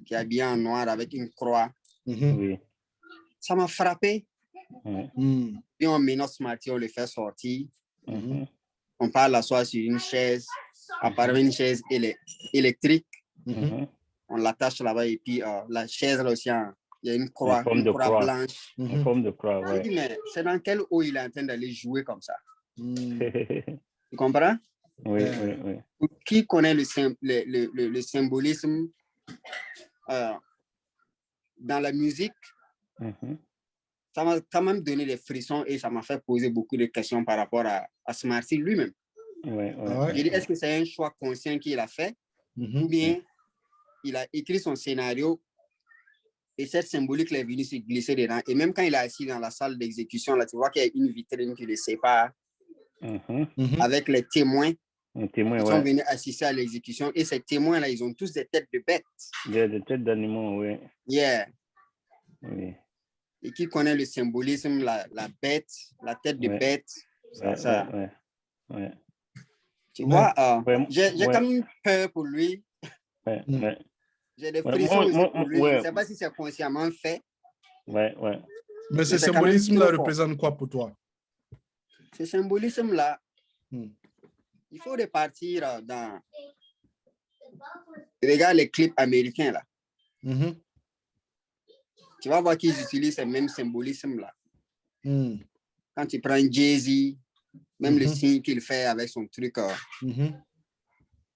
qui est habillé en noir avec une croix. Oui. Ça m'a frappé. Puis on menace Smarty, on le fait sortir. On part l'asseoir sur une chaise, apparemment une chaise électrique. On l'attache là-bas et puis la chaise là aussi, il y a une croix, une croix blanche. Une forme de croix, Je dis, mais c'est dans quelle eau il est en train d'aller jouer comme ça? Tu comprends? Oui, oui, oui. Qui connaît le symbolisme dans la musique, ça m'a quand même donné des frissons et ça m'a fait poser beaucoup de questions par rapport à Smarty lui-même. Je dis, est-ce que c'est un choix conscient qu'il a fait ou bien il a écrit son scénario et cette symbolique est venue se glisser dedans. Et même quand il est assis dans la salle d'exécution, là, tu vois qu'il y a une vitrine qui le sépare avec les témoins. Ils sont venus assister à l'exécution et ces témoins-là, ils ont tous des têtes de bêtes. Des têtes d'animaux, oui. Yeah. Oui. Et qui connaît le symbolisme, la bête, la tête de bête. Tu vois, j'ai quand même peur pour lui. J'ai des frissons aussi pour lui. Je ne sais pas si c'est consciemment fait. Mais ce symbolisme-là représente quoi pour toi? Ce symbolisme-là, il faut repartir dans... Regarde les clips américains, là. Tu vas voir qu'ils utilisent ce même symbolisme-là. Quand tu prends Jay-Z, même le signe qu'il fait avec son truc,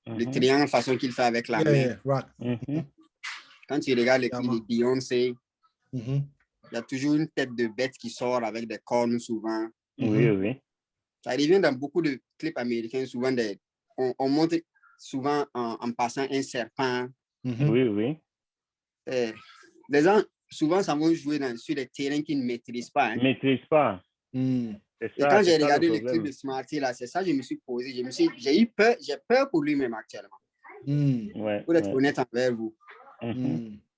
le triangle, façon qu'il fait avec la main. Quand tu regardes les clips de Beyoncé, il y a toujours une tête de bête qui sort avec des cornes souvent. Oui. Ça revient dans beaucoup de clips américains, souvent on montre souvent en passant un serpent. Oui. Les gens, souvent, ça va jouer sur des terrains qu'ils ne maîtrisent pas. Ils ne maîtrisent pas. Et quand j'ai regardé le clip de Smarty, là, c'est ça, je me suis posé. J'ai peur pour lui-même actuellement. Pour être honnête envers vous.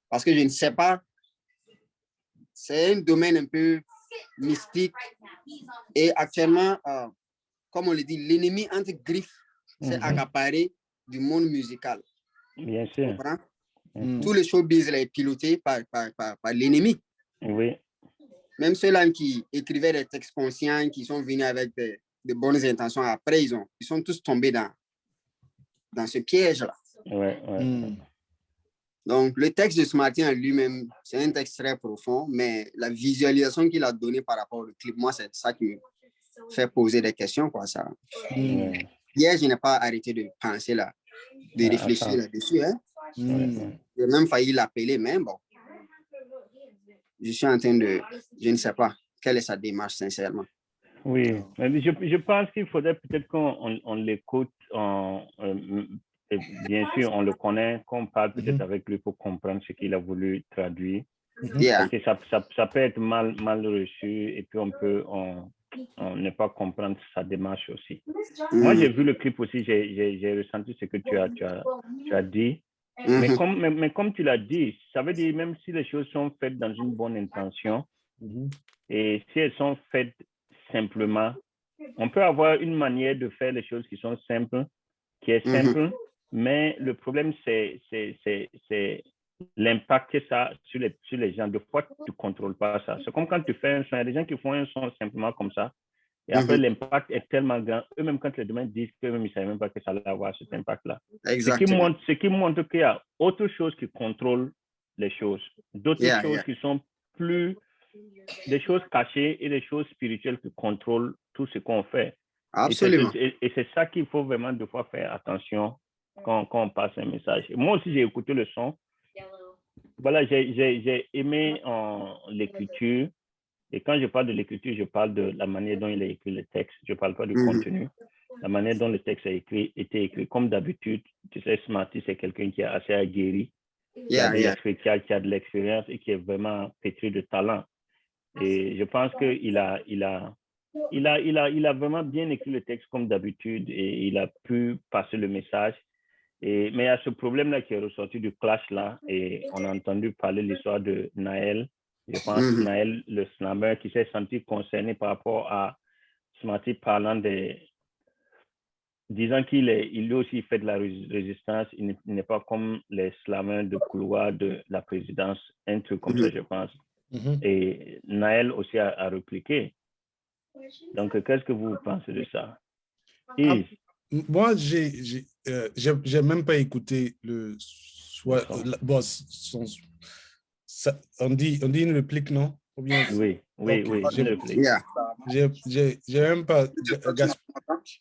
Parce que je ne sais pas. C'est un domaine un peu mystique. Et actuellement, comme on le dit, l'ennemi entre griffes s'est accaparé du monde musical. Bien sûr. Tu comprends? Tout le showbiz est piloté par l'ennemi. Oui. Même ceux-là qui écrivaient des textes conscients, qui sont venus avec de bonnes intentions, après, ils sont tous tombés dans ce piège-là. Donc, le texte de Smarty en lui-même, c'est un texte très profond, mais la visualisation qu'il a donnée par rapport au clip, moi, c'est ça qui me fait poser des questions, quoi, ça. Hier, je n'ai pas arrêté de penser là, de réfléchir là-dessus, hein. J'ai même failli l'appeler, mais bon. Je suis en train de... Je ne sais pas quelle est sa démarche, sincèrement. Oui, je pense qu'il faudrait peut-être qu'on l'écoute. Bien sûr, on le connaît, qu'on parle peut-être avec lui pour comprendre ce qu'il a voulu traduire. Parce que ça peut être mal reçu et puis on ne pas comprendre sa démarche aussi. Moi, j'ai vu le clip aussi, j'ai ressenti ce que tu as dit. Mais comme tu l'as dit, ça veut dire même si les choses sont faites dans une bonne intention et si elles sont faites simplement, on peut avoir une manière de faire les choses qui sont simples, qui est simple, mais le problème, c'est l'impact que ça a sur les gens. De fois, tu ne contrôles pas ça. C'est comme quand tu fais un son, il y a des gens qui font un son simplement comme ça. Et après, l'impact est tellement grand. Eux-mêmes, quand les demain disent qu'eux-mêmes, ils ne savaient même pas que ça allait avoir cet impact-là. Ce qui montre qu'il y a autre chose qui contrôle les choses. D'autres choses qui sont plus... des choses cachées et des choses spirituelles qui contrôlent tout ce qu'on fait. Absolument. Et c'est ça qu'il faut vraiment de fois faire attention quand on passe un message. Moi aussi, j'ai écouté le son. Voilà, j'ai aimé l'écriture. Et quand je parle de l'écriture, je parle de la manière dont il a écrit le texte. Je ne parle pas du contenu. La manière dont le texte a été écrit. Comme d'habitude, tu sais, Smarty, c'est quelqu'un qui est assez aguerri, qui a de l'expérience et qui est vraiment pétri de talent. Et je pense qu'il a vraiment bien écrit le texte comme d'habitude et il a pu passer le message. Mais il y a ce problème-là qui est ressorti du clash là et on a entendu parler de l'histoire de Naël. Je pense que Naël, le slammer, qui s'est senti concerné par rapport à Smarty parlant disant qu'il lui aussi fait de la résistance. Il n'est pas comme les slammers de couloir de la présidence, un truc comme ça, je pense. Et Naël aussi a répliqué. Donc, qu'est-ce que vous pensez de ça? Moi, j'ai même pas écouté le... on dit une réplique, non? Oui, une réplique. J'ai même pas...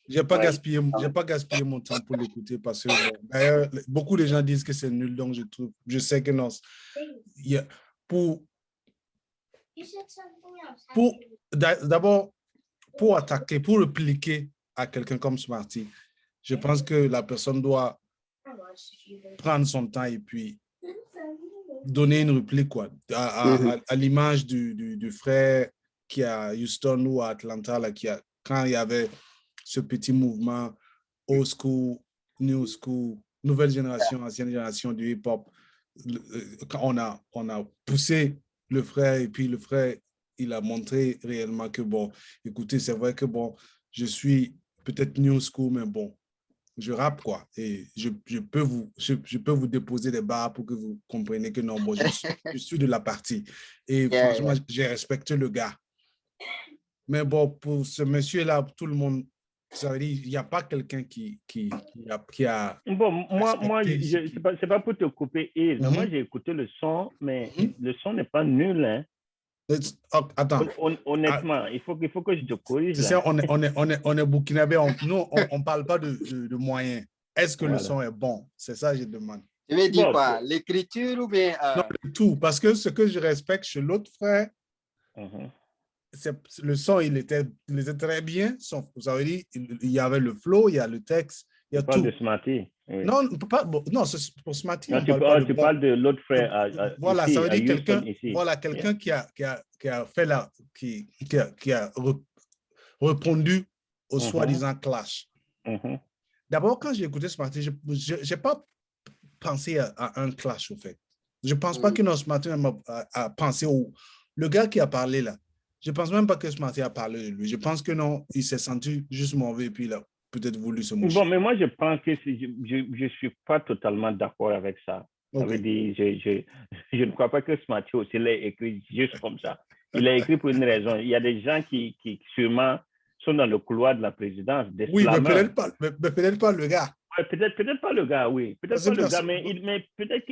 J'ai pas gaspillé mon temps pour l'écouter parce que d'ailleurs, beaucoup de gens disent que c'est nul, donc je sais que non. D'abord, pour attaquer, pour répliquer à quelqu'un comme Smarty, je pense que la personne doit prendre son temps et puis donner une réplique, quoi, à l'image du frère qui est à Houston ou à Atlanta, là, quand il y avait ce petit mouvement old school, new school, nouvelle génération, ancienne génération du hip-hop, quand on a poussé le frère et puis le frère, il a montré réellement que, bon, écoutez, c'est vrai que, bon, je suis peut-être new school, mais bon, je rappe, quoi. Et je peux vous déposer des barres pour que vous compreniez que non, bon, je suis de la partie. Et franchement, j'ai respecté le gars. Mais bon, pour ce monsieur-là, tout le monde, ça veut dire, il n'y a pas quelqu'un qui a... Bon, moi c'est pas pour te couper, moi, j'ai écouté le son, mais le son n'est pas nul, hein. Attends. Honnêtement, il faut que je te corrige. Tu sais, on est burkinabé, nous, on ne parle pas de moyens. Est-ce que le son est bon? C'est ça que je demande. Je vais dire quoi? L'écriture ou bien... Non, tout. Parce que ce que je respecte chez l'autre frère, le son, il était très bien. Vous avez dit, il y avait le flow, il y a le texte, il y a tout. Tu parles de Smarty. Oui. Non, non, pour Smarty, tu parles de l'autre frère. Voilà, ici, ça veut dire quelqu'un qui a répondu au soi-disant clash. D'abord, quand j'ai écouté Smarty, je n'ai pas pensé à un clash, au fait. Je ne pense pas que Smarty a pensé au... Le gars qui a parlé là, je ne pense même pas que Smarty a parlé de lui. Je pense que non, il s'est senti juste mauvais et puis il a peut-être voulu se moucher. Bon, mais moi, je pense que je ne suis pas totalement d'accord avec ça. Ça veut dire, je ne crois pas que Smarty aussi l'a écrit juste comme ça. Il l'a écrit pour une raison. Il y a des gens qui sûrement sont dans le couloir de la présidence. Oui, mais peut-être pas le gars. Ouais, peut-être pas le gars, oui. Peut-être pas le gars, mais peut-être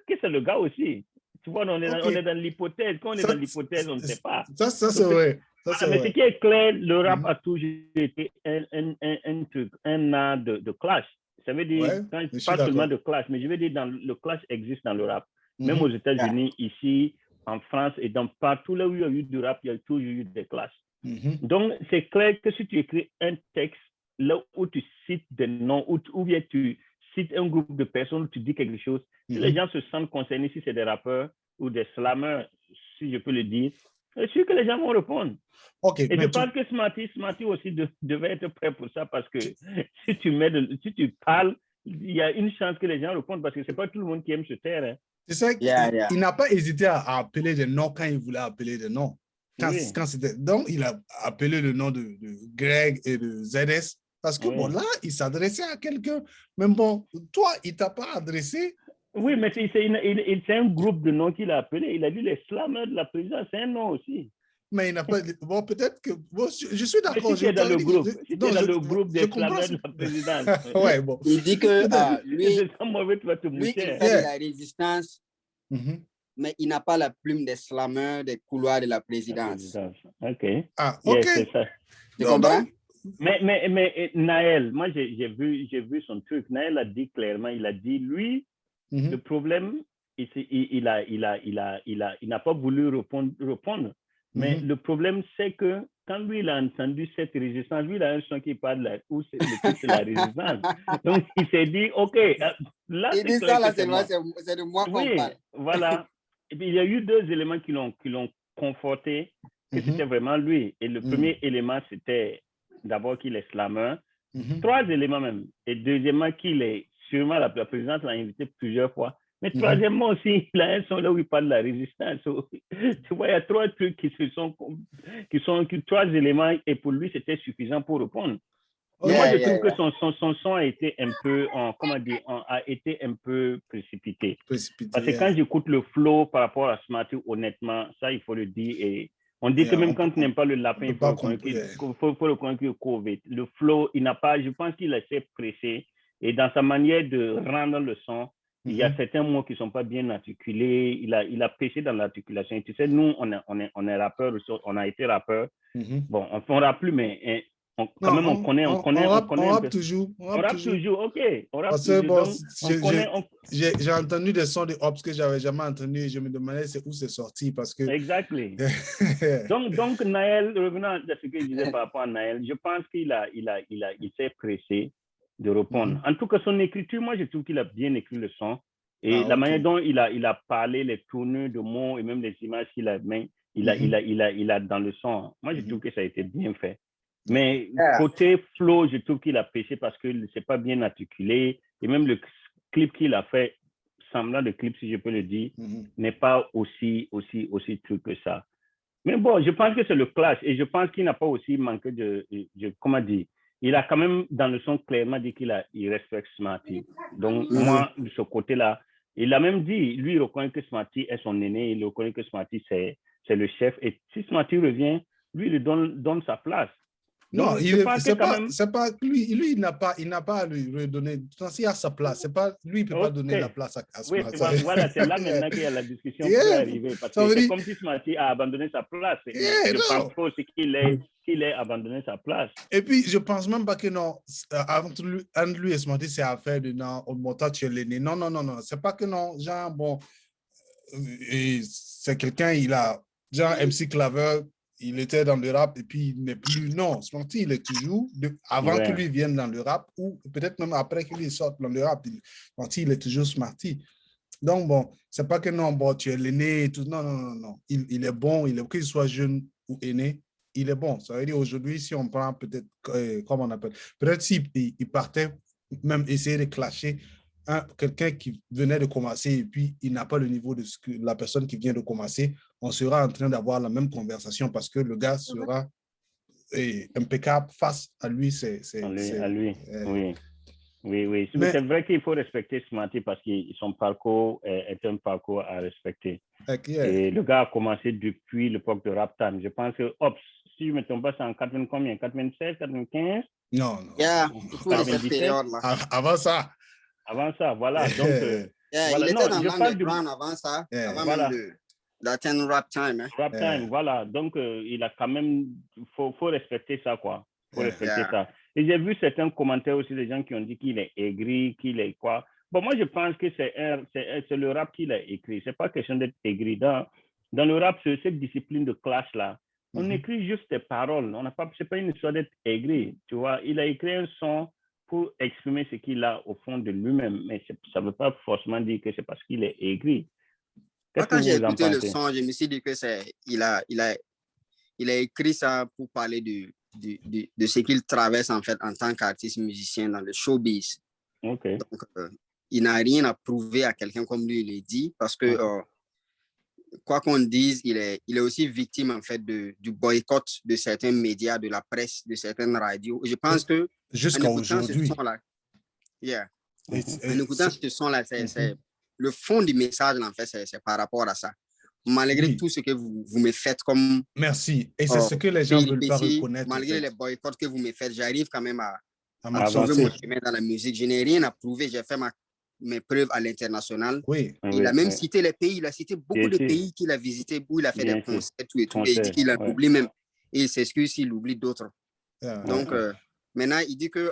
que c'est le gars aussi. Tu vois, on est dans l'hypothèse. Quand on est dans l'hypothèse, on ne sait pas. Ça c'est vrai. Mais ce qui est clair, le rap a toujours été un art de clash. Ça veut dire, pas seulement de clash, mais je veux dire, le clash existe dans le rap. Même aux États-Unis, ici, en France et dans partout là où il y a eu du rap, il y a toujours eu des clashs. Donc, c'est clair que si tu écris un texte là où tu cites des noms, ou bien tu cites un groupe de personnes où tu dis quelque chose, si les gens se sentent concernés, si c'est des rappeurs ou des slammers, si je peux le dire, je suis sûr que les gens vont répondre. Et je pense que Smarty aussi devait être prêt pour ça parce que si tu parles, il y a une chance que les gens répondent parce que ce n'est pas tout le monde qui aime se taire. Hein. C'est ça, il n'a pas hésité à appeler des noms quand il voulait appeler des noms. Donc, il a appelé le nom de Greg et de ZS parce que bon, là, il s'adressait à quelqu'un. Même bon, toi, il ne t'a pas adressé. Oui, mais c'est un groupe de noms qu'il a appelé. Il a dit les slammers de la présidence, c'est un nom aussi. Mais il n'a pas... Bon, peut-être que... Bon, je suis d'accord. Si tu es dans le groupe, le groupe des slammers de la présidence. Ouais, bon. Il dit que lui, il fait de la résistance, mais il n'a pas la plume des slammers des couloirs de la présidence. OK. Ah, OK. C'est ça. Tu comprends? Mais Naël, moi, j'ai vu son truc. Naël a dit clairement, il a dit, lui, le problème, il n'a pas voulu répondre. Mais le problème, c'est que quand lui, il a entendu cette résistance, lui, il a un son qui parle où c'est la résistance. Donc, il s'est dit, OK, là, c'est de moi qu'on parle. Voilà. Et puis, il y a eu deux éléments qui l'ont conforté que c'était vraiment lui. Et le premier élément, c'était d'abord qu'il est slammer. Trois éléments même. Et deuxièmement, qu'il est sûrement la présidente l'a invité plusieurs fois. Mais troisièmement aussi, il a un son là où il parle de la résistance. Tu vois, il y a trois trucs trois éléments et pour lui, c'était suffisant pour répondre. Moi, je trouve que son son a été un peu, a été un peu précipité. Parce que quand j'écoute le flow par rapport à Smarty, honnêtement, ça, il faut le dire. Et on dit que même quand tu n'aimes pas le lapin, il faut le convaincre COVID. Le flow, il n'a pas, je pense qu'il a été pressé. Et dans sa manière de rendre le son, il y a certains mots qui ne sont pas bien articulés. Il a pêché dans l'articulation. Tu sais, nous, on est rappeurs, on a été rappeurs. Bon, on ne rappe plus, mais On connaît un peu. Toujours. On rappe toujours, ok. On rappe parce que toujours. J'ai entendu des sons de hops que j'avais jamais entendus et je me demandais où c'est sorti parce que... Exactly. donc, Naël, revenant à ce que je disais par rapport à Naël, je pense qu'il s'est pressé de répondre. En tout cas, son écriture, moi, je trouve qu'il a bien écrit le son. Et la manière dont il a parlé, les tournures de mots et même les images qu'il a mis, il a dans le son. Moi, je trouve que ça a été bien fait. Mais côté flow, je trouve qu'il a péché parce que c'est pas bien articulé. Et même le clip qu'il a fait, semblant de clip, si je peux le dire, n'est pas aussi truc que ça. Mais bon, je pense que c'est le clash. Et je pense qu'il n'a pas aussi manqué comment dire, il a quand même, dans le son, clairement dit qu'il respecte Smarty. Donc, moi, de ce côté-là, il a même dit, lui, il reconnaît que Smarty est son aîné, il reconnaît que Smarty, c'est le chef. Et si Smarty revient, lui, il lui donne sa place. Non, c'est pas lui, il n'a pas à lui redonner. Il a sa place. C'est pas lui, il peut pas donner la place à Smarty. Oui, voilà, c'est là maintenant qu'il y a la discussion qui est arrivée. Parce que c'est comme si Smarty a abandonné sa place. Je pense pas aussi qu'il ait abandonné sa place. Et puis, je pense même pas que non, entre lui et Smarty, c'est affaire de non, toi tu es l'aîné. Non. C'est pas que non, genre, bon, c'est quelqu'un, il a, genre, MC Claver, il était dans le rap et puis il n'est plus. Non, Smarty, il est toujours, avant que lui vienne dans le rap ou peut-être même après qu'il sorte dans le rap, Smarty, il est toujours Smarty. Donc, bon, c'est pas que non, bon, tu es l'aîné et tout. Non. Il est bon, qu'il soit jeune ou aîné, il est bon. Ça veut dire aujourd'hui, si on prend peut-être, comment on appelle, peut-être s'il partait même essayer de clasher quelqu'un qui venait de commencer et puis il n'a pas le niveau de la personne qui vient de commencer, on sera en train d'avoir la même conversation parce que le gars sera impeccable face à lui. À lui, oui. Mais c'est vrai qu'il faut respecter Smarty parce que son parcours est un parcours à respecter. Et le gars a commencé depuis l'époque de Rap Time. Je pense que, si je ne me trompe pas, c'est en 80 combien? 96, 95? Non. Avant ça, voilà. Donc, voilà. Il était dans l'underground avant ça. Avant voilà. même la scène Rap Time. Hein. Rap Time, voilà. Donc, il a quand même... faut respecter ça, quoi. Faut respecter ça. Et j'ai vu certains commentaires aussi des gens qui ont dit qu'il est aigri, qu'il est quoi. Bon, moi, je pense que c'est le rap qu'il a écrit. C'est pas question d'être aigri. Dans le rap, cette discipline de clash-là, on écrit juste des paroles. C'est pas une histoire d'être aigri, tu vois. Il a écrit un son pour exprimer ce qu'il a au fond de lui-même. Mais ça ne veut pas forcément dire que c'est parce qu'il est aigri. Quand j'ai écouté le son, je me suis dit que il a écrit ça pour parler de ce qu'il traverse en fait en tant qu'artiste musicien dans le showbiz. Okay. Donc, il n'a rien à prouver à quelqu'un comme lui, il est dit, parce que quoi qu'on dise, il est aussi victime en fait du boycott de certains médias, de la presse, de certaines radios. Je pense que jusqu'à aujourd'hui, en écoutant ce son-là, c'est le fond du message en fait, c'est par rapport à ça. Malgré tout ce que vous me faites comme... Merci. Et c'est ce que les gens ne veulent pas reconnaître. Malgré les boycotts que vous me faites, j'arrive quand même à trouver mon chemin dans la musique. Je n'ai rien à prouver. J'ai fait mes preuves à l'international. Il a même cité les pays. Il a cité beaucoup de pays qu'il a visités, où il a fait des concerts, tout et tout. Et il dit qu'il en oublie même. Et il s'excuse s'il oublie d'autres. Donc, maintenant, il dit que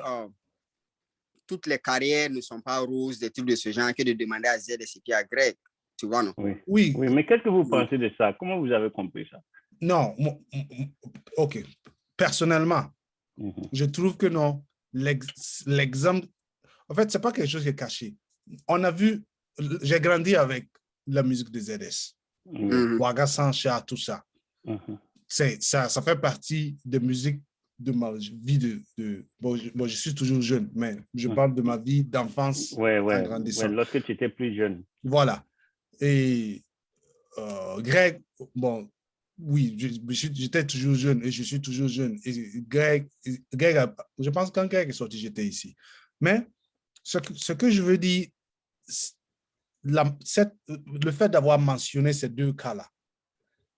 toutes les carrières ne sont pas roses, des trucs de ce genre, que de demander à Z et puis à Greg. Tu vois, non? Oui, mais qu'est-ce que vous pensez de ça? Comment vous avez compris ça? Non, ok. Personnellement, je trouve que non. L'exemple, en fait, c'est pas quelque chose qui est caché. On a vu, j'ai grandi avec la musique de ZS. Ouaga Sancha, tout ça. Ça fait partie de musique de ma vie bon, je suis toujours jeune, mais je parle de ma vie d'enfance en grandissant. Lorsque tu étais plus jeune. Voilà. Et Greg, bon, oui, j'étais toujours jeune et je suis toujours jeune. Et Greg je pense que quand Greg est sorti, j'étais ici. Mais ce que je veux dire, le fait d'avoir mentionné ces deux cas-là,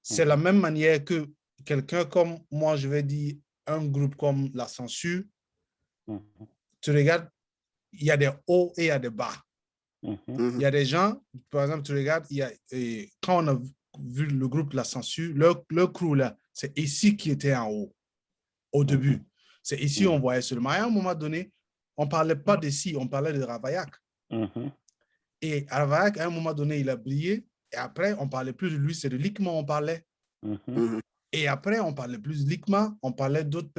c'est la même manière que quelqu'un comme moi, je vais dire, un groupe comme La Censure, tu regardes, il y a des hauts et il y a des bas. Il y a des gens, par exemple, tu regardes, quand on a vu le groupe La Censure, leur crew là, c'est ici qui était en haut, au début. C'est ici, on voyait seulement. Et à un moment donné, on ne parlait pas de si, on parlait de Ravaillac. Et Ravaillac, à un moment donné, il a brillé. Et après, on ne parlait plus de lui, c'est de Likma on parlait. Et après, on parlait plus de Likma, on parlait d'autres.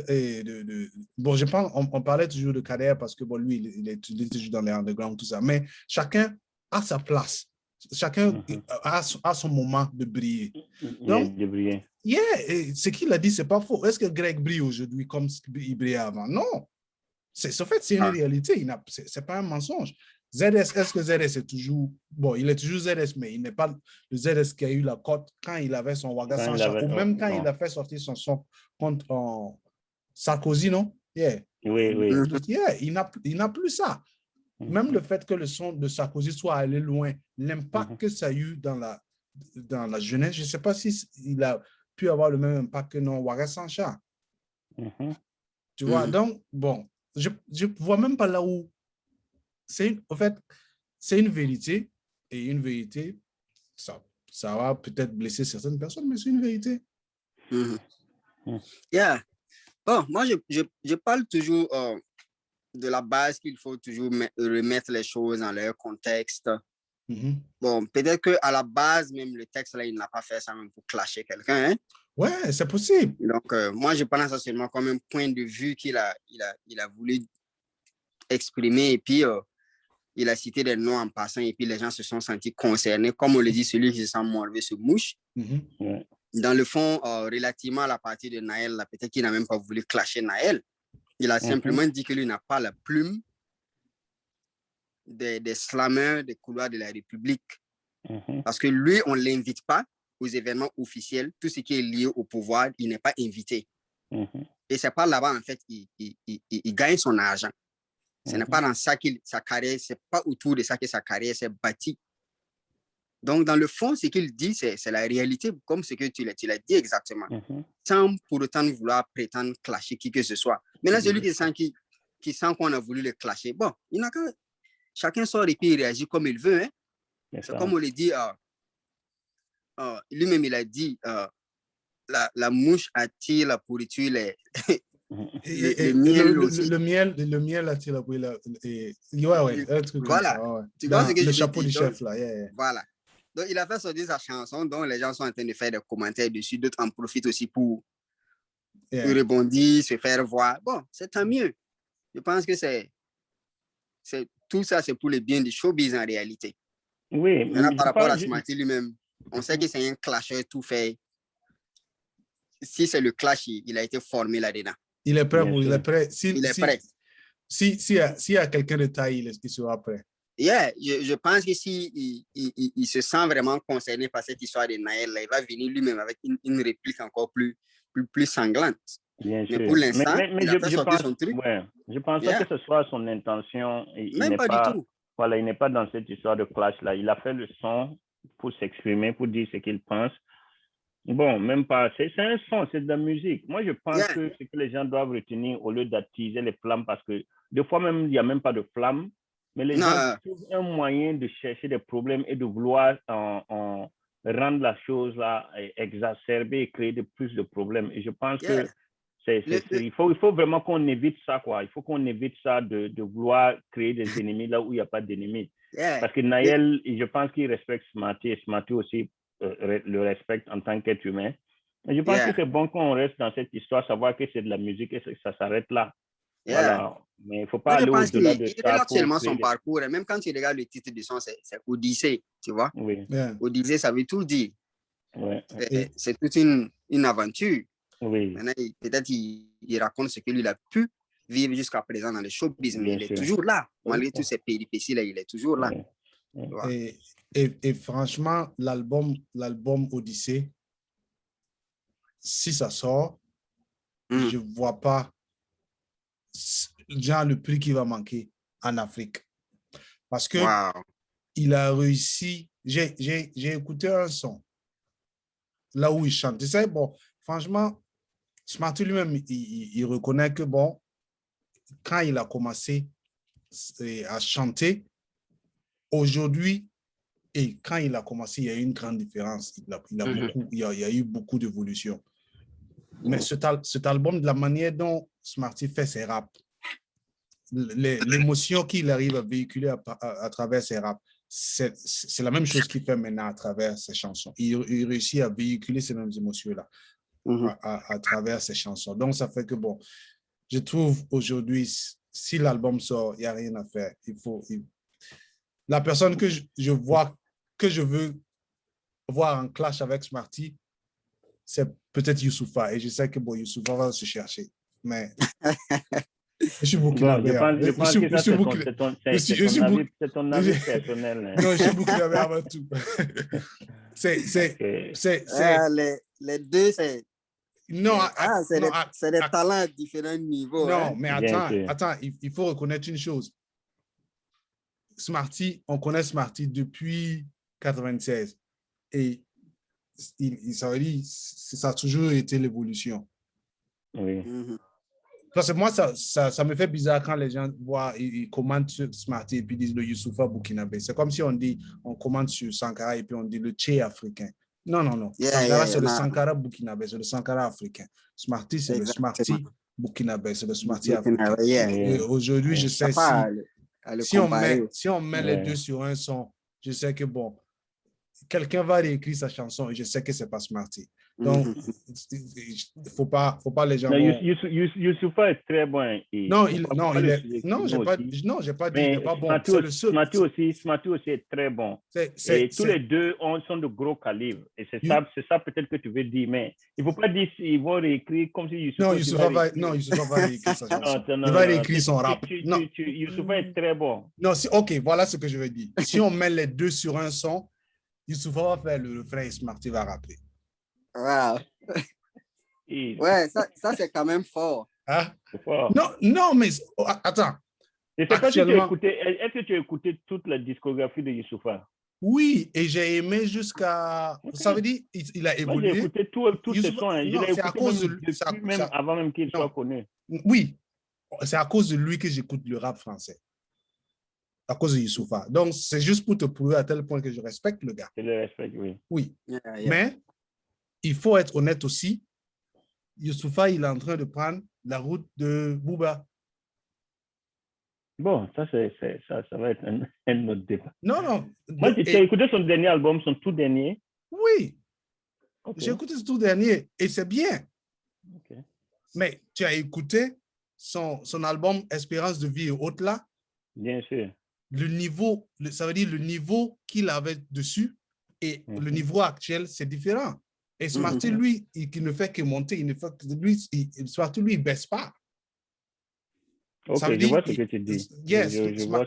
Bon, je pense, on parlait toujours de Kader parce que bon, lui, il est toujours dans les underground, tout ça. Mais chacun a sa place. Chacun a son moment de briller. Donc, ce qu'il a dit, ce n'est pas faux. Est-ce que Greg brille aujourd'hui comme il brillait avant? Non. En fait, c'est une réalité. Ce n'est pas un mensonge. ZS, est-ce que ZS est toujours... Bon, il est toujours ZS, mais il n'est pas le ZS qui a eu la cote quand il avait son Waga Sancha, ou même quand il a fait sortir son son contre Sarkozy, non? Yeah. Oui. Yeah, il n'a plus ça. Même le fait que le son de Sarkozy soit allé loin, l'impact que ça a eu dans la jeunesse, je ne sais pas s'il a pu avoir le même impact que non Waga Sancha. Tu vois, donc, bon, je ne vois même pas là où... En fait, c'est une vérité, et une vérité, ça va peut-être blesser certaines personnes, mais c'est une vérité. Yeah. Bon, moi, je parle toujours de la base qu'il faut toujours remettre les choses dans leur contexte. Bon, peut-être qu'à la base, même le texte, là, il n'a pas fait ça même pour clasher quelqu'un. Hein? Ouais, c'est possible. Donc, moi, je prends ça seulement comme un point de vue qu'il a voulu exprimer, et puis il a cité des noms en passant, et puis les gens se sont sentis concernés. Comme on le dit, celui qui se sent morvé se mouche. Dans le fond, relativement à la partie de Naël, peut-être qu'il n'a même pas voulu clasher Naël. Il a simplement dit que lui n'a pas la plume des slammers des couloirs de la République. Parce que lui, on ne l'invite pas aux événements officiels. Tout ce qui est lié au pouvoir, il n'est pas invité. Et c'est pas là-bas, en fait, il gagne son argent. Ce n'est pas dans ça sa carrière, c'est pas autour de ça que sa carrière s'est bâtie. Donc, dans le fond, ce qu'il dit, c'est la réalité, comme ce que tu l'as dit exactement, sans pour autant vouloir prétendre clasher qui que ce soit. Maintenant, celui qui sent qu'on a voulu le clasher, bon, il n'a qu'à... Chacun sort et puis il réagit comme il veut. Hein. C'est comme on le dit, lui-même, il a dit, la mouche attire la pourriture, le miel attire la pourriture. Un truc voilà. Comme ça, ouais. Tu vois ce que le je chapeau veux du dire, chef, là. Voilà. Donc, il a fait sortir sa chanson, dont les gens sont en train de faire des commentaires dessus. D'autres en profitent aussi pour rebondir, se faire voir. Bon, c'est tant mieux. Je pense que tout ça, c'est pour le bien du showbiz en réalité. Oui. Maintenant, par rapport à Smarty lui-même, on sait que c'est un clasheur tout fait. Si c'est le clash, il a été formé là-dedans. Il est prêt. Il est prêt. Il est prêt. S'il y a quelqu'un de taille, il sera prêt. Yeah, je pense que s'il il se sent vraiment concerné par cette histoire de Naël, là, il va venir lui-même avec une réplique encore plus sanglante. Bien sûr. Mais pour l'instant, il a fait sortir son truc. Ouais, je pense pas que ce soit son intention. Même pas du tout. Voilà, il n'est pas dans cette histoire de clash-là. Il a fait le son pour s'exprimer, pour dire ce qu'il pense. Bon, même pas. C'est un son, c'est de la musique. Moi, je pense que ce que les gens doivent retenir au lieu d'attiser les flammes, parce que des fois même, il n'y a même pas de flammes, mais les gens trouvent un moyen de chercher des problèmes et de vouloir rendre la chose là exacerbée et créer plus de problèmes. Et je pense que il faut vraiment qu'on évite ça, quoi. Il faut qu'on évite ça de vouloir créer des ennemis là où il n'y a pas d'ennemis. Parce que Naël, je pense qu'il respecte Smarty, et Smarty aussi le respecte en tant qu'être humain. Et je pense que c'est bon qu'on reste dans cette histoire, savoir que c'est de la musique et que ça s'arrête là. Voilà. Mais il ne faut pas aller au-delà de ça. Il regarde seulement son parcours. Et même quand tu regardes le titre du son, c'est Odyssée, tu vois. Oui. Odyssée, ça veut tout dire. C'est toute une aventure. Oui. Maintenant, peut-être il raconte ce que lui a pu vivre jusqu'à présent dans le showbiz, mais il est toujours là. Malgré toutes ces péripéties, là, il est toujours là. Et franchement, l'album Odyssée, si ça sort, je ne vois pas genre le prix qui va manquer en Afrique. Parce que il a réussi. J'ai écouté un son là où il chante. Tu sais, bon, franchement, Smarty lui-même, il reconnaît que bon, quand il a commencé à chanter, aujourd'hui, et quand il a commencé, il y a eu une grande différence. Il y a eu beaucoup d'évolution. Mais cet album, de la manière dont Smarty fait ses raps, l'émotion qu'il arrive à véhiculer à travers ses raps, c'est la même chose qu'il fait maintenant à travers ses chansons. Il réussit à véhiculer ces mêmes émotions-là à travers ses chansons. Donc, ça fait que, bon, je trouve aujourd'hui, si l'album sort, il n'y a rien à faire. La personne que je vois, que je veux voir en clash avec Smarty, c'est peut-être Youssoupha. Et je sais que, bon, Youssoupha va se chercher. Mais... Je suis burkinabé. Je pense que c'est ton avis personnel. Non, je suis burkinabé avant tout. Les deux, c'est... Non, c'est des talents à différents niveaux. Non, mais attends, il faut reconnaître une chose. Smarty, on connaît Smarty depuis 96. Et ça a toujours été l'évolution. Oui. Parce que moi, ça me fait bizarre quand les gens voient, ils commentent sur Smarty et puis disent le Youssoupha burkinabé. C'est comme si on commente sur Sankara et puis on dit le Tché africain. Non. Sankara, c'est le Sankara burkinabé, c'est le Sankara africain. Smarty, c'est le Smarty burkinabé, c'est le Smarty africain. Et aujourd'hui, je sais si on met les deux sur un son, je sais que bon, quelqu'un va réécrire sa chanson et je sais que c'est pas Smarty. Donc, il faut pas les gens... Youssoupha est très bon. J'ai pas dit qu'il n'est pas bon. Smarty aussi est très bon. Tous les deux sont de gros calibre. Et c'est ça peut-être que tu veux dire, mais il ne faut pas dire qu'ils vont réécrire comme si Youssoupha va réécrire sa chanson. Il va réécrire son rap. Youssoupha est très bon. Non, ok, voilà ce que je veux dire. Si on met les deux sur un son, Youssoupha va faire le refrain et Smarty va rapper. Wow. Ouais, ça c'est quand même fort. Hein? Fort. Non, mais attends. Est-ce que tu as écouté toute la discographie de Youssoupha? Oui, et j'ai aimé jusqu'à... Okay. Ça veut dire il a évolué. Moi, j'ai écouté tous ses sons. C'est à cause de lui. Avant même qu'il soit connu. Oui, c'est à cause de lui que j'écoute le rap français. À cause de Youssoupha. Donc, c'est juste pour te prouver à tel point que je respecte le gars. Je le respecte, oui. Oui. Yeah. Mais il faut être honnête aussi. Youssoupha, il est en train de prendre la route de Booba. Bon, ça va être un autre débat. Non. Moi, tu as écouté son dernier album, son tout dernier? Oui. Okay. J'ai écouté son tout dernier et c'est bien. Okay. Mais tu as écouté son album Espérance de vie et autres là? Bien sûr. Le niveau, ça veut dire le niveau qu'il avait dessus et le niveau actuel, c'est différent. Et Smarty, lui, il ne fait que monter, Smarty, lui, il ne baisse pas. Ok, je vois ce que tu dis. Yes,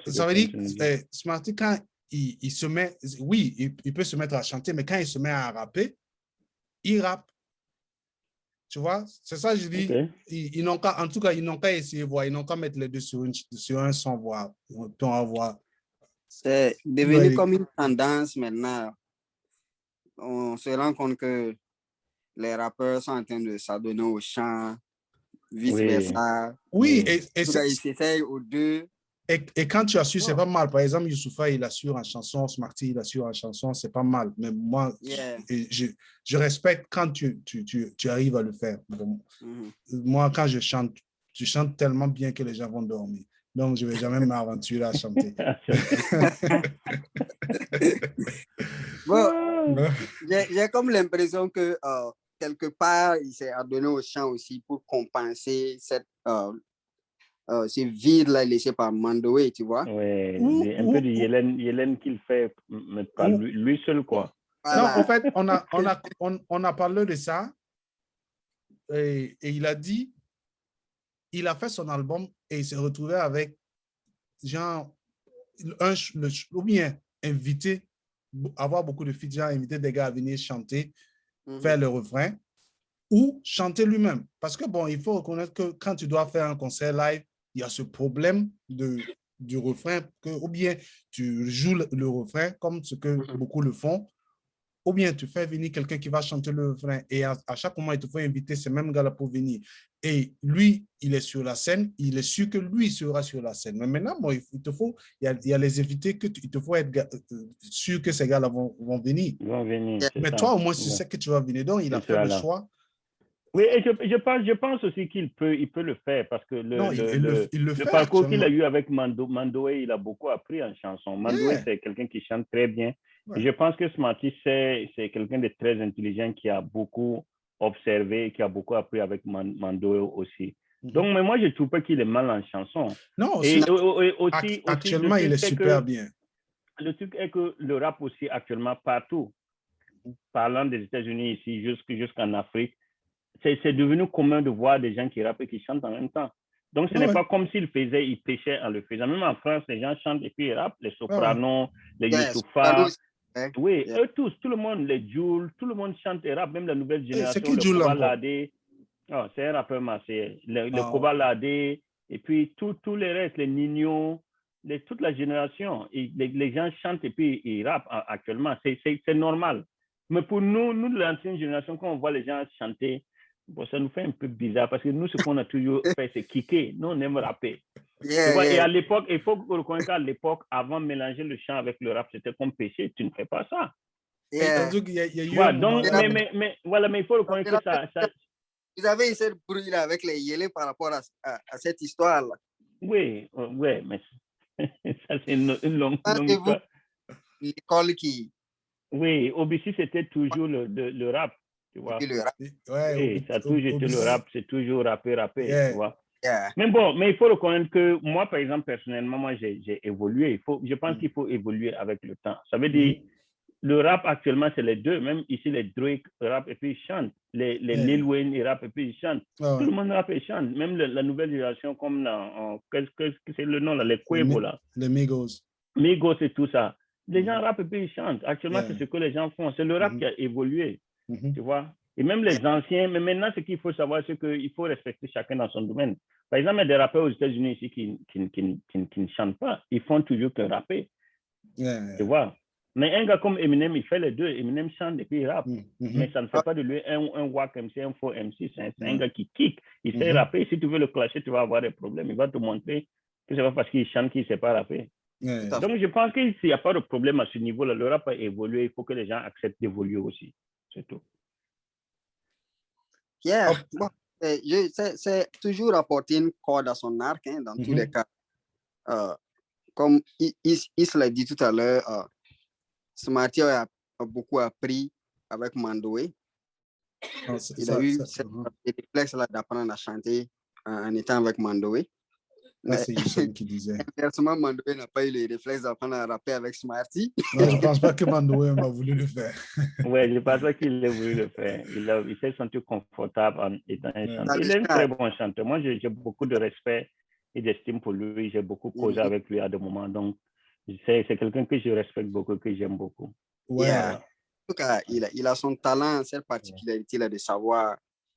ça veut dire, Smarty, quand il se met, oui, il peut se mettre à chanter, mais quand il se met à rapper, il rappe. Tu vois, c'est ça que je dis. Okay. Ils n'ont qu'à, en tout cas, ils n'ont qu'à essayer de voir, ils n'ont qu'à mettre les deux sur un son, voir. C'est devenu comme une tendance maintenant. On se rend compte que les rappeurs sont en train de s'adonner au chant, vice-versa. Oui, et ils s'essayent aux deux. Et quand tu assures, c'est pas mal. Par exemple, Youssoupha, il assure en chanson, Smarty, il assure en chanson, c'est pas mal. Mais moi, je respecte quand tu arrives à le faire. Bon, moi, quand je chante tellement bien que les gens vont dormir. Donc, je ne vais jamais m'aventurer à chanter. Bon, j'ai comme l'impression que quelque part, il s'est adonné au chant aussi pour compenser ce vide-là laissé par Mandowé, tu vois. Oui, un peu de Yélène qu'il fait, mais pas lui seul, quoi. Voilà. Non, en fait, on a parlé de ça et il a dit, il a fait son album et il s'est retrouvé avec genre, ou bien invité, avoir beaucoup de filles, inviter des gars à venir chanter, faire le refrain, ou chanter lui-même. Parce que bon, il faut reconnaître que quand tu dois faire un concert live, il y a ce problème du refrain, ou bien tu joues le refrain comme ce que beaucoup le font, ou bien tu fais venir quelqu'un qui va chanter le refrain et à chaque moment, il te faut inviter ces mêmes gars-là pour venir. Et lui, il est sur la scène, il est sûr que lui sera sur la scène. Mais maintenant, bon, il y a les invités que il te faut être sûr que ces gars-là vont venir. Ils vont venir. Mais toi, au moins, tu sais que tu vas venir. Donc, il a fait le choix. Oui, et je pense aussi il peut le faire parce que le parcours qu'il a eu avec Mandoé, il a beaucoup appris en chanson. Mandoé, c'est quelqu'un qui chante très bien. Ouais. Je pense que Smarty, c'est quelqu'un de très intelligent qui a beaucoup observé, qui a beaucoup appris avec Mandoé aussi. Donc, mais moi, je ne trouve pas qu'il est mal en chanson. Non, et aussi, actuellement, il est super bien. Le truc est que le rap aussi, actuellement, partout, parlant des États-Unis ici jusqu'en Afrique, c'est devenu commun de voir des gens qui rappent et qui chantent en même temps. Donc, ce n'est pas comme s'ils pêchaient en le faisant. Même en France, les gens chantent et puis ils rappent, les sopranos, les Youssoupha. Oui, eux tous, tout le monde, les Jules, tout le monde chante et rappe, même la nouvelle génération, le Koba Ladé. Oh, c'est un rappeur marseillais. Le Koba Ladé, et puis tous les restes, les Nino, toute la génération, les gens chantent et puis ils rappent actuellement. C'est normal. Mais pour nous de l'ancienne génération, quand on voit les gens chanter, bon, ça nous fait un peu bizarre parce que nous, ce qu'on a toujours fait, c'est kicker. Nous, on aime rapper. Et à l'époque, il faut reconnaître qu'à l'époque, avant de mélanger le chant avec le rap, c'était comme péché. Tu ne fais pas ça. Donc, mais voilà, mais il faut reconnaître que ça... Vous avez essayé de bruit-là avec les Yélés par rapport à cette histoire-là. Oui, mais ça, c'est une longue histoire. L'école qui... Oui, OBC, c'était toujours le rap. Tu vois. Le rap. Oui, ça a toujours été le rap, c'est toujours rapper, tu vois. Mais bon, mais il faut reconnaître que moi, par exemple, personnellement, moi, j'ai évolué. Je pense qu'il faut évoluer avec le temps. Ça veut dire, le rap actuellement, c'est les deux. Même ici, les Drake rappent et puis ils chantent. Les Lil Wayne, ils rappent et puis ils chantent. Tout le monde rappe et chante. Même la nouvelle génération, comme qu'est-ce que c'est le nom là, les Quavo là. Les Migos. Migos et tout ça. Les gens rappent et puis ils chantent. Actuellement, c'est ce que les gens font. C'est le rap qui a évolué. Tu vois. Et même les anciens, mais maintenant, ce qu'il faut savoir, c'est qu'il faut respecter chacun dans son domaine. Par exemple, il y a des rappeurs aux États-Unis ici qui ne chantent pas. Ils font toujours que rapper. Tu vois. Mais un gars comme Eminem, il fait les deux. Eminem chante et puis il rappe. Mais ça ne fait pas de lui un wack MC, un faux MC. C'est un gars qui kick. Il sait rapper. Si tu veux le clasher, tu vas avoir des problèmes. Il va te montrer que c'est pas parce qu'il chante qu'il ne sait pas rapper. Donc, je pense qu'il n'y a pas de problème à ce niveau-là. Le rap a évolué. Il faut que les gens acceptent d'évoluer aussi. C'est tout. Bon, c'est toujours apporter une corde à son arc, hein, dans tous les cas. Comme il l'a dit tout à l'heure, Smarty a beaucoup appris avec Mandoé. Il a eu des réflexes d'apprendre à chanter en étant avec Mandoé. C'est Youssef qui disait. Inversement, Mandoé n'a pas eu les réflexes d'apprendre à rapper avec Smarty. Non, je ne pense pas que Mandoé m'a voulu le faire. Oui, je ne pense pas qu'il ait voulu le faire. Il s'est senti confortable en étant un chanteur. Il est un très bon chanteur. Moi, j'ai beaucoup de respect et d'estime pour lui. J'ai beaucoup causé avec lui à des moments. Donc, c'est quelqu'un que je respecte beaucoup, que j'aime beaucoup. En tout cas, il a son talent, cette particularité-là de savoir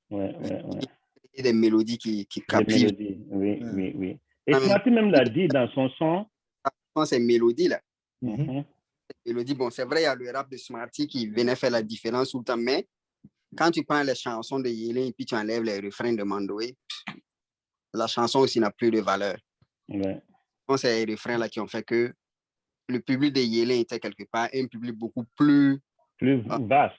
des mélodies qui captivent. Oui. Et Smarty même l'a dit dans son son. Ces mélodies-là. Mélodie, bon, c'est vrai, il y a le rap de Smarty qui venait faire la différence tout le temps, mais quand tu prends les chansons de Yélin et puis tu enlèves les refrains de Mandoé, la chanson aussi n'a plus de valeur. C'est les refrains là qui ont fait que le public de Yélin était quelque part un public beaucoup plus vaste.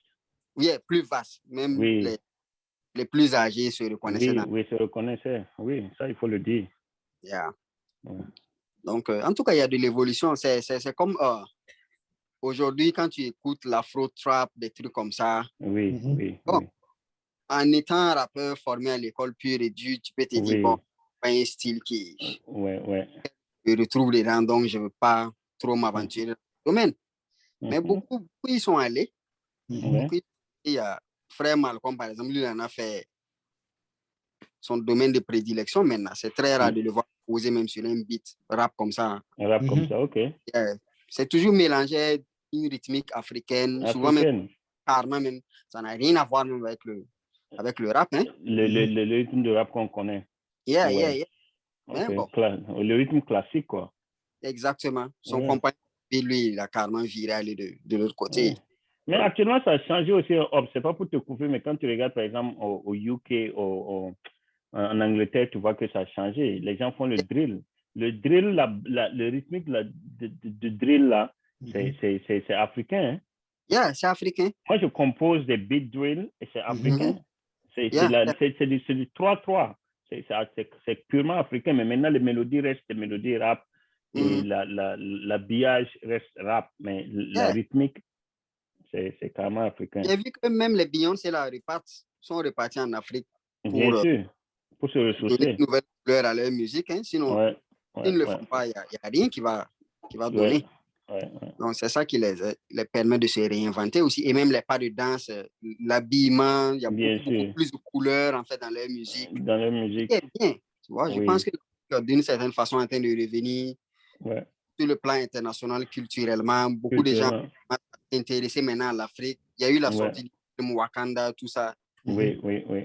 Oui, plus vaste. Même les plus âgés se reconnaissaient. Oui, se reconnaissaient. Oui, ça, il faut le dire. Donc, en tout cas, il y a de l'évolution. C'est comme aujourd'hui, quand tu écoutes l'afro-trap, des trucs comme ça. En étant rappeur formé à l'école pure et dure, tu peux te dire, bon, pas un style qui je retrouve dedans, donc je ne veux pas trop m'aventurer dans le domaine. Mais beaucoup, ils sont allés. Il y a Frère Malcolm, par exemple, lui, il en a fait son domaine de prédilection maintenant. C'est très rare de le voir poser même sur un beat rap comme ça. Un rap comme ça, ok. C'est toujours mélangé une rythmique africaine. Souvent même, carrément même, ça n'a rien à voir même avec le rap. Hein? Le rythme de rap qu'on connaît. Mais bon. Le rythme classique, quoi. Exactement. Son compagnon, lui, il a carrément viré aller de l'autre côté. Mais actuellement, ça a changé aussi. C'est pas pour te couper, mais quand tu regardes, par exemple, au UK, en Angleterre, tu vois que ça a changé. Les gens font le drill. Le drill, le rythmique de drill, là, c'est africain. Hein? C'est africain. Moi, je compose des beat drill et c'est africain. C'est du 3-3. C'est purement africain, mais maintenant, les mélodies restent des mélodies rap et l'habillage reste rap, mais la rythmique, c'est carrément africain. J'ai vu que même les Beyoncé là, sont repartis en Afrique Bien sûr, pour se ressourcer. Donner de nouvelles couleurs à leur musique. Hein, sinon, s'ils ne le font pas, il n'y a rien qui va donner. Donc, c'est ça qui les permet de se réinventer aussi. Et même les pas de danse, l'habillement, il y a beaucoup plus de couleurs en fait dans leur musique. Dans leur musique. C'est bien. Tu vois, je pense que d'une certaine façon, en train de revenir sur le plan international, culturellement, beaucoup de gens sont intéressés maintenant à l'Afrique. Il y a eu la sortie de Wakanda, tout ça. Oui.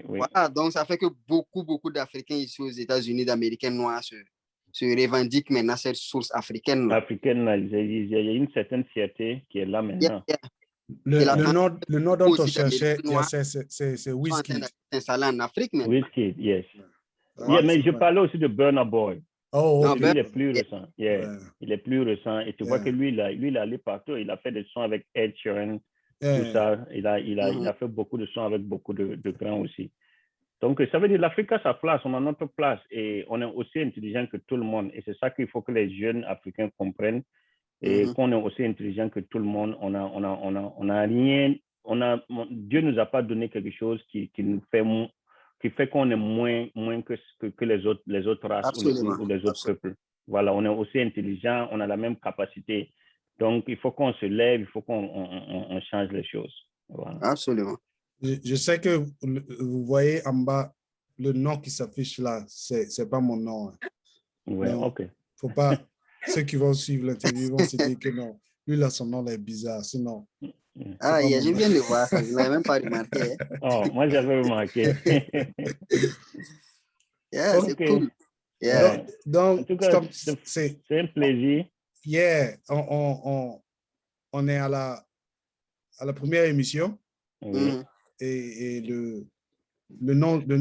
Voilà, donc ça fait que beaucoup d'Africains ici aux États-Unis, d'Américains noirs se revendiquent maintenant cette source africaine. Africaine, il y a une certaine fierté qui est là maintenant. Le nom dont on cherchait, c'est Wizkid. Installé en Afrique maintenant. Wizkid, yes. Mais je parlais aussi de Burna Boy. Oh, lui, il est plus récent. Il est plus récent. Et tu vois que lui, il est allé partout. Il a fait des sons avec Ed Sheeran. Tout ça, il a fait beaucoup de sons avec beaucoup de grands aussi. Donc, ça veut dire l'Afrique a sa place, on a notre place et on est aussi intelligent que tout le monde. Et c'est ça qu'il faut que les jeunes Africains comprennent et qu'on est aussi intelligent que tout le monde. On a rien, Dieu nous a pas donné quelque chose qui fait qu'on est moins que les autres races ou les autres peuples. Voilà, on est aussi intelligent, on a la même capacité. Donc, il faut qu'on se lève, il faut qu'on change les choses. Voilà. Absolument. Je sais que vous voyez en bas le nom qui s'affiche là, c'est pas mon nom. Ouais, ok. Faut pas, ceux qui vont suivre l'interview vont se dire que non, lui là, son nom est bizarre, sinon. Je viens de voir ça, je ne l'avais même pas remarqué. Oh, moi j'avais remarqué. C'est cool. Donc, en tout cas, c'est un plaisir. On est à la première émission. Et le nom de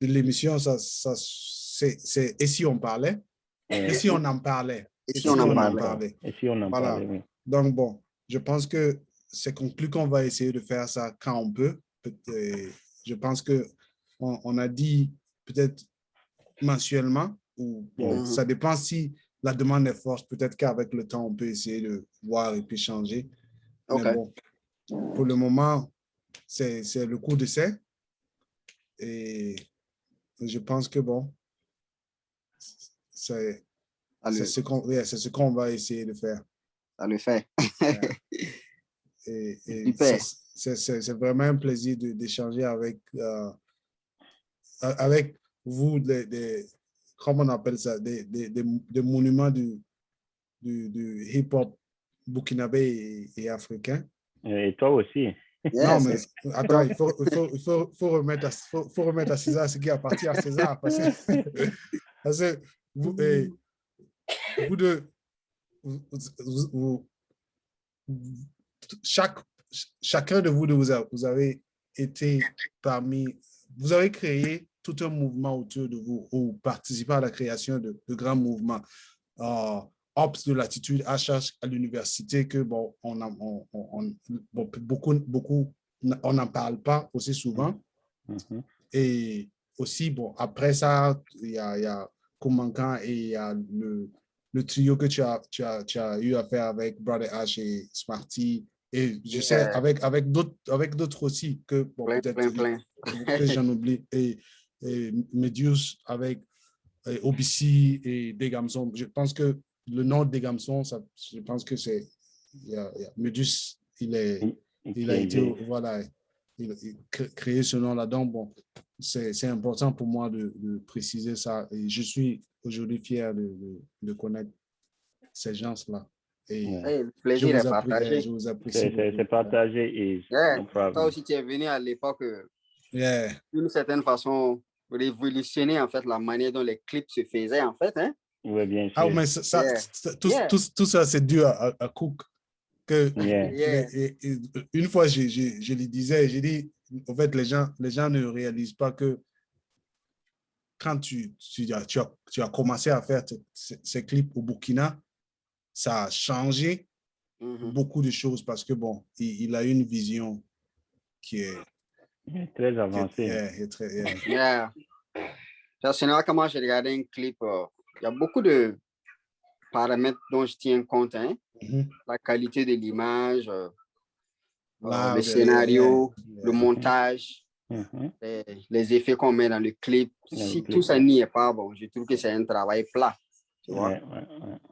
l'émission, c'est « Et si on parlait ?» Et si on en parlait? Et si on en parlait? Et si on en parlait, oui. Donc, bon, je pense que c'est conclu qu'on va essayer de faire ça quand on peut. Je pense qu'on a dit peut-être mensuellement, ou bon, ça dépend si la demande est forte. Peut-être qu'avec le temps, on peut essayer de voir et puis changer. Mais bon, pour le moment, c'est le coup d'essai. Et je pense que bon, c'est ce qu'on va essayer de faire. Ça le fait. Et c'est vraiment un plaisir d'échanger avec vous, comment on appelle ça, des monuments du hip-hop burkinabé et africain. Et toi aussi. Non, mais attends, il faut remettre à César ce qui appartient à César. Parce que chacun de vous avez été vous avez créé tout un mouvement autour de vous ou participé à la création de grands mouvements. Ops de l'attitude HH à l'université que bon, beaucoup on n'en parle pas aussi souvent. Et aussi, bon, après ça, il y a Kumankan et il y a le trio que tu as eu à faire avec Brother H et Smarty. Et je sais, avec d'autres aussi, que bon, plein. Que j'en oublie. Et Medius avec OBC et Degamson. Je pense que le nom de Degamson, je pense que c'est Medius, il a été, voilà, il créé ce nom-là. Donc, bon, c'est important pour moi de préciser ça. Et je suis aujourd'hui fier de connaître ces gens-là. Et le plaisir est partagé. Je vous apprécie. C'est partagé. Et toi aussi, tu es venu à l'époque, d'une certaine façon, révolutionner en fait la manière dont les clips se faisaient en fait. Hein? Oui, bien sûr. Mais tout ça, c'est dû à Cook. Une fois, je lui disais, j'ai dit, en fait, les gens ne réalisent pas que quand tu as commencé à faire ces clips au Burkina, ça a changé beaucoup de choses parce que, bon, il a une vision qui est Très avancé. Yeah. Personnellement, quand moi j'ai regardé un clip, il y a beaucoup de paramètres dont je tiens compte. Hein? La qualité de l'image, le scénario, le montage, les effets qu'on met dans le clip. Si tout ça n'y est pas, bon, je trouve que c'est un travail plat. Tu vois?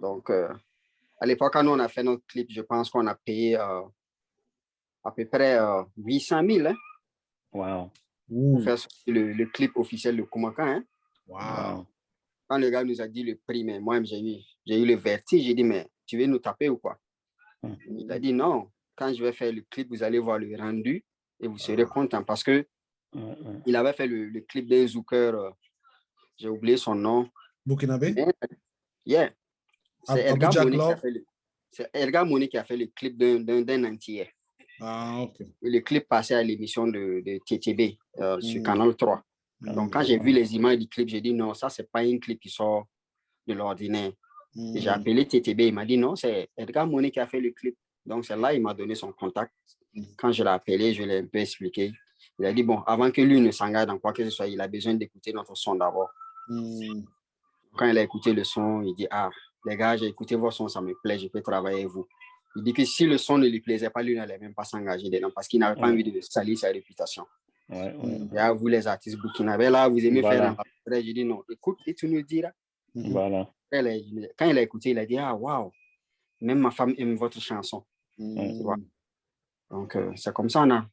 Donc, à l'époque, quand on a fait notre clip, je pense qu'on a payé à peu près 800 000 hein, pour faire le clip officiel de Koumakan. Hein. Wow. Quand le gars nous a dit le prix, mais moi, j'ai eu le vertige. J'ai dit, mais tu veux nous taper ou quoi? Il a dit, non, quand je vais faire le clip, vous allez voir le rendu et vous serez content parce que il avait fait le clip d'un zouker, j'ai oublié son nom. Burkinabé? Yeah. C'est Edgar Monet qui a fait le clip d'un Antillais. Ah, ok. Et le clip passait à l'émission de TTB sur Canal 3. Donc, quand j'ai vu les images du clip, j'ai dit non, ça, c'est pas un clip qui sort de l'ordinaire. J'ai appelé TTB, il m'a dit non, c'est Edgar Monet qui a fait le clip. Donc, c'est là, il m'a donné son contact. Quand je l'ai appelé, je l'ai un peu expliqué. Il a dit, bon, avant que lui ne s'engage dans quoi que ce soit, il a besoin d'écouter notre son d'abord. Quand il a écouté le son, il dit, ah, les gars, j'ai écouté vos sons, ça me plaît, je peux travailler avec vous. Il dit que si le son ne lui plaisait pas, lui n'allait même pas s'engager dedans parce qu'il n'avait pas envie de salir sa réputation. Et vous, les artistes burkinabés, là, vous aimez faire un après. Je dis non, écoute et tu nous diras. Quand il a écouté, il a dit, ah, waouh, même ma femme aime votre chanson. Donc, c'est comme ça, on a.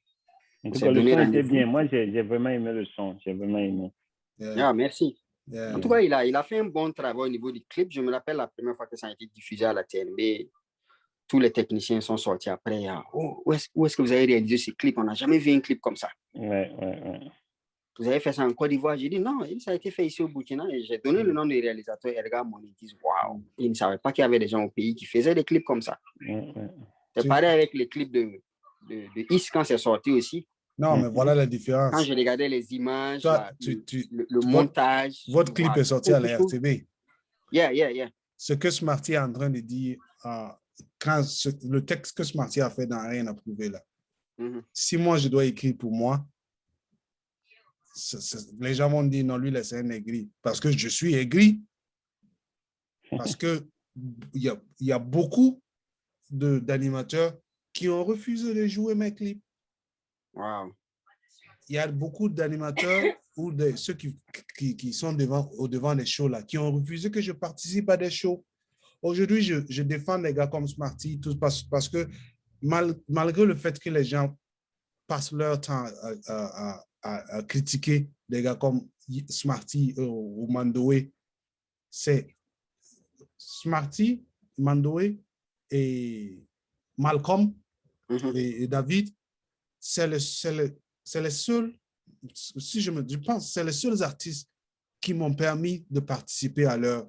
En tout cas, le son était bien. Moi, j'ai vraiment aimé le son. J'ai vraiment aimé. Merci. En tout cas, il a fait un bon travail au niveau du clip. Je me rappelle la première fois que ça a été diffusé à la TNB. Tous les techniciens sont sortis après. Oh, où est-ce que vous avez réalisé ce clip? On n'a jamais vu un clip comme ça. Vous avez fait ça en Côte d'Ivoire? J'ai dit non, ça a été fait ici au Burkina. Et j'ai donné le nom du réalisateur, Edgar Monet. Ils disent waouh. Ils ne savaient pas qu'il y avait des gens au pays qui faisaient des clips comme ça. C'est pareil avec les clips de Is quand c'est sorti aussi. Non, mais voilà la différence. Quand je regardais les images, toi, le montage. Votre clip est sorti à la RTB. Yeah. Ce que Smarty est en train de dire, le texte que Smarty a fait dans Rien à prouver là, si moi je dois écrire pour moi, les gens vont dire non, lui, c'est un aigri. Parce que je suis aigri. Parce qu'il y a beaucoup d'animateurs qui ont refusé de jouer mes clips. Wow. Il y a beaucoup d'animateurs ou de ceux qui sont au devant des shows là, qui ont refusé que je participe à des shows. Aujourd'hui, je défends les gars comme Smarty parce que malgré le fait que les gens passent leur temps à critiquer des gars comme Smarty ou Mandoé, c'est Smarty, Mandoé et Malcolm et David, c'est les seuls, si je pense, c'est les seuls artistes qui m'ont permis de participer à leur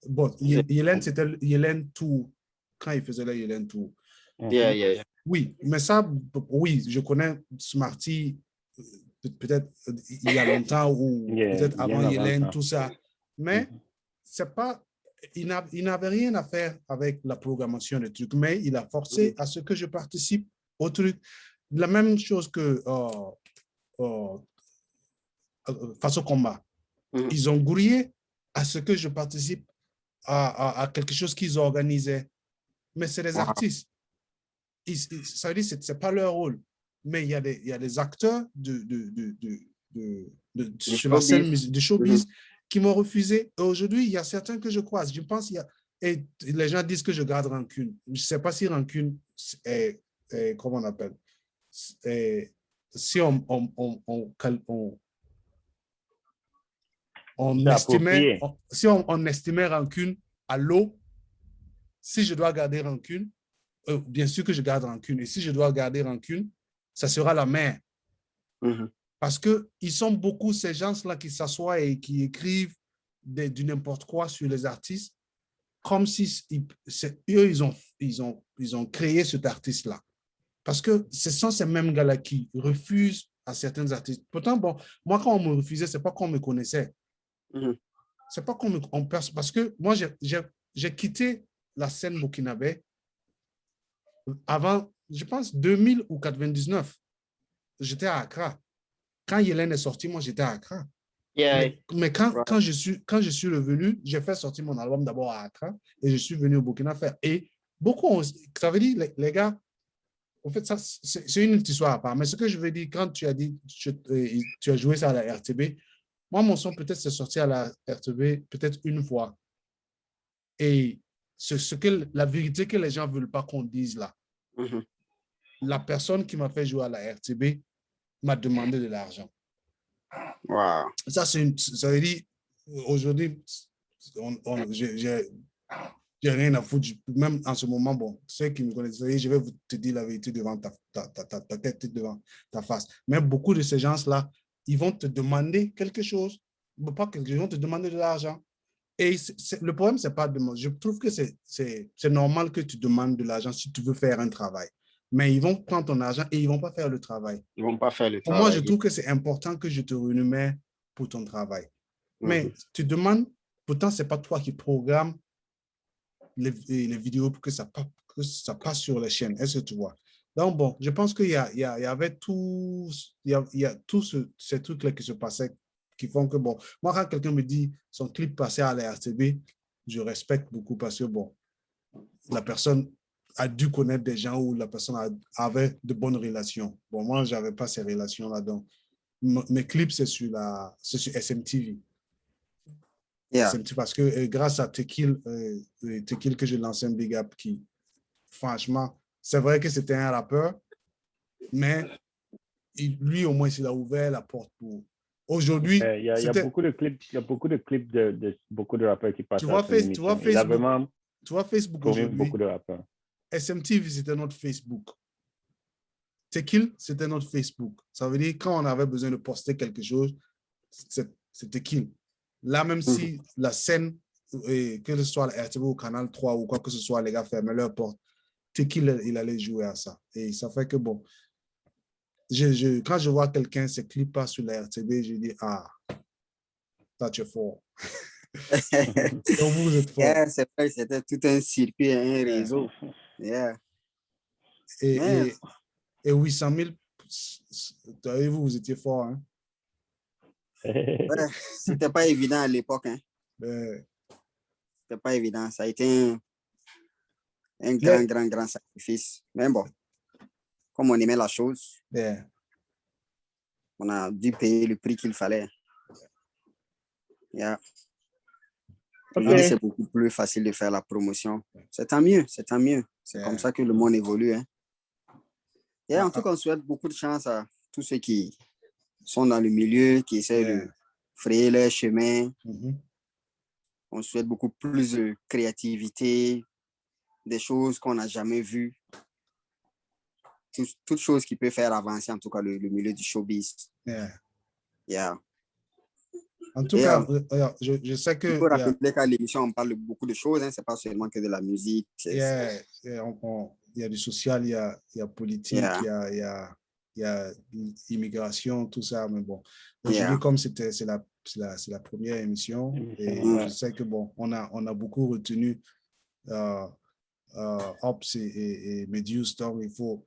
bon, Yélène, c'était Yélène Tour, quand il faisait la Yélène Tour. Yeah. Oui, mais ça, oui, je connais Smarty peut-être il y a longtemps ou peut-être avant Yélène, tout ça. Mais c'est pas, il n'avait rien à faire avec la programmation des trucs, mais il a forcé à ce que je participe au truc. La même chose que Face au combat. Ils ont grouillé à ce que je participe à quelque chose qu'ils organisaient. Mais c'est des artistes. Ça veut dire que ce n'est pas leur rôle. Mais il y a des acteurs sur la scène de showbiz qui m'ont refusé. Aujourd'hui, il y a certains que je croise. Je pense et les gens disent que je garde rancune. Je ne sais pas si rancune est comment on appelle. Si on estimait rancune à l'eau, si je dois garder rancune, bien sûr que je garde rancune. Et si je dois garder rancune, ça sera la mer. Parce qu'ils sont beaucoup, ces gens-là qui s'assoient et qui écrivent du n'importe quoi sur les artistes, comme si eux, ils ont créé cet artiste-là. Parce que ce sont ces mêmes gars-là qui refusent à certains artistes. Pourtant, bon, moi, quand on me refusait, ce n'est pas qu'on me connaissait. C'est pas qu'on parce que moi, j'ai quitté la scène burkinabé avant, je pense, 2000 ou 99. j'étais à Accra. Quand Yélène est sortie, moi, j'étais à Accra. Yeah. Mais quand je suis revenu, j'ai fait sortir mon album d'abord à Accra et je suis venu au Burkina faire. Et beaucoup, ça veut dire, les gars, en fait, ça, c'est une histoire à part. Mais ce que je veux dire, quand tu as dit, tu as joué ça à la RTB, moi, mon son, peut-être, c'est sorti à la RTB peut-être une fois. Et la vérité que les gens ne veulent pas qu'on dise là, la personne qui m'a fait jouer à la RTB m'a demandé de l'argent. Wow. Ça veut dire, aujourd'hui, j'ai rien à foutre. Même en ce moment, bon, ceux qui me connaissent, je vais te dire la vérité devant ta tête, devant ta face. Mais beaucoup de ces gens-là, ils vont te demander quelque chose, pas quelque chose, ils vont te demander de l'argent. Et le problème, c'est pas de moi. Je trouve que c'est normal que tu demandes de l'argent si tu veux faire un travail. Mais ils vont prendre ton argent et ils ne vont pas faire le travail. Ils ne vont pas faire le travail. Pour moi, je trouve que c'est important que je te rémunère pour ton travail. Mais tu demandes, pourtant, ce n'est pas toi qui programme les vidéos pour que ça passe sur les chaînes. Est-ce que tu vois? Donc, bon, je pense qu'il y avait tout, ces trucs-là qui se passaient qui font que, bon, moi, quand quelqu'un me dit son clip passait à la RTB, je respecte beaucoup parce que, bon, la personne a dû connaître des gens où la personne avait de bonnes relations. Bon, moi, je n'avais pas ces relations-là. Donc, mes clips, c'est sur SMTV. Yeah. Parce que grâce à Tekil que j'ai lancé un big up qui, franchement, c'est vrai que c'était un rappeur, mais lui, au moins, il a ouvert la porte pour... Aujourd'hui, il y a beaucoup de clips, de beaucoup de rappeurs qui passent. Tu vois Facebook aujourd'hui. Beaucoup de rappeurs. SMTV, c'était notre Facebook. Tekil, c'était notre Facebook. Ça veut dire quand on avait besoin de poster quelque chose, c'était Tekil. Là, même si la scène, que ce soit la RTB ou Canal 3 ou quoi que ce soit, les gars fermaient leur porte, Tekil, il allait jouer à ça. Et ça fait que, bon, quand je vois quelqu'un se clip pas sur la RTB, je dis, ah, ça, tu es fort. Donc, vous êtes fort. Yeah, c'est vrai, c'était tout un circuit, un réseau. Yeah. Et 800 000, vous étiez fort, hein? Ouais, c'était pas évident à l'époque, hein? C'était pas évident. Ça a été un grand sacrifice. Mais bon, comme on aimait la chose, on a dû payer le prix qu'il fallait. Yeah. Okay. C'est beaucoup plus facile de faire la promotion. C'est tant mieux, c'est tant mieux. C'est comme ça que le monde évolue, hein? Et en tout cas, on souhaite beaucoup de chance à tous ceux qui sont dans le milieu, qui essaient de frayer leur chemin. On souhaite beaucoup plus de créativité, des choses qu'on n'a jamais vues. Toutes choses qui peuvent faire avancer, en tout cas, le milieu du showbiz. Yeah. En tout cas, je sais que... Il faut rappeler qu'à l'émission, on parle de beaucoup de choses. Hein, ce n'est pas seulement que de la musique. Il y a du social, il y a politique, il y a immigration, tout ça. Mais bon, aujourd'hui, comme c'est la première émission, et je sais que, bon, on a beaucoup retenu Ops et Medius. Donc, il faut...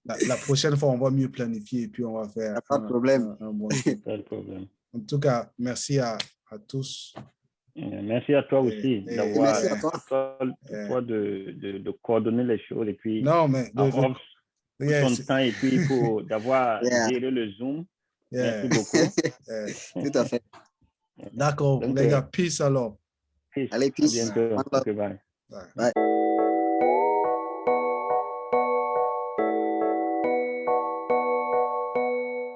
la prochaine fois, on va mieux planifier et puis on va faire pas de problème. un bon Pas de problème. En tout cas, merci à tous. Merci à toi aussi d'avoir de coordonner les choses et puis non, mais ton temps et puis d'avoir géré le Zoom. Merci beaucoup. Tout à fait. D'accord, les gars, peace alors. Peace. Allez, peace. À bientôt. Okay, bye. Bye.